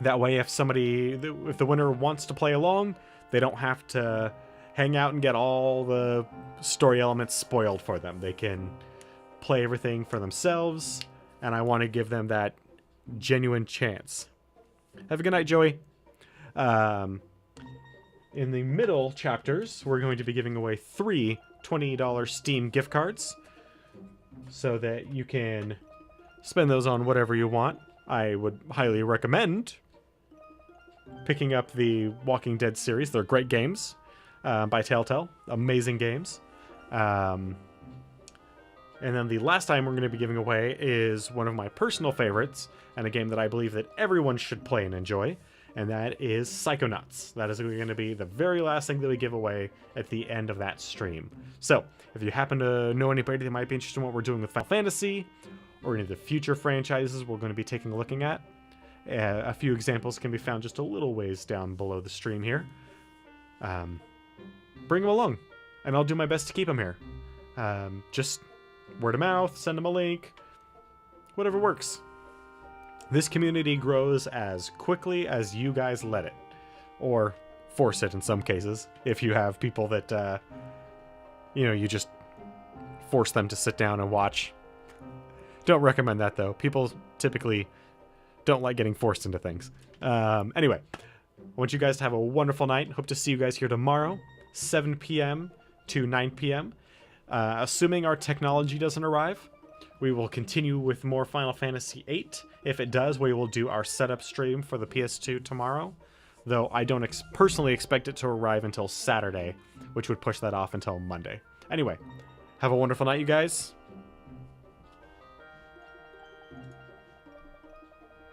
That way, if the winner wants to play along, they don't have to hang out and get all the story elements spoiled for them. They can play everything for themselves, and I want to give them that genuine chance. Have a good night, Joey. In the middle chapters, we're going to be giving away 3 $20 Steam gift cards so that you can spend those on whatever you want. I would highly recommend picking up the Walking Dead series. They're great games by Telltale. Amazing games. And then the last time we're going to be giving away is one of my personal favorites, and a game that I believe that everyone should play and enjoy, and that is Psychonauts. That is going to be the very last thing that we give away at the end of that stream. So, if you happen to know anybody that might be interested in what we're doing with Final Fantasy, or any of the future franchises we're going to be taking a looking at, a few examples can be found just a little ways down below the stream here. Bring them along, and I'll do my best to keep them here. Just word of mouth, send them a link, whatever works. This community grows as quickly as you guys let it, or force it in some cases, if you have people that, you just force them to sit down and watch. Don't recommend that, though. People typically don't like getting forced into things. Anyway, I want you guys to have a wonderful night. Hope to see you guys here tomorrow, 7 p.m. to 9 p.m. Assuming our technology doesn't arrive, we will continue with more Final Fantasy VIII. If it does, we will do our setup stream for the PS2 tomorrow, though I don't personally expect it to arrive until Saturday, which would push that off until Monday. Anyway, have a wonderful night, you guys.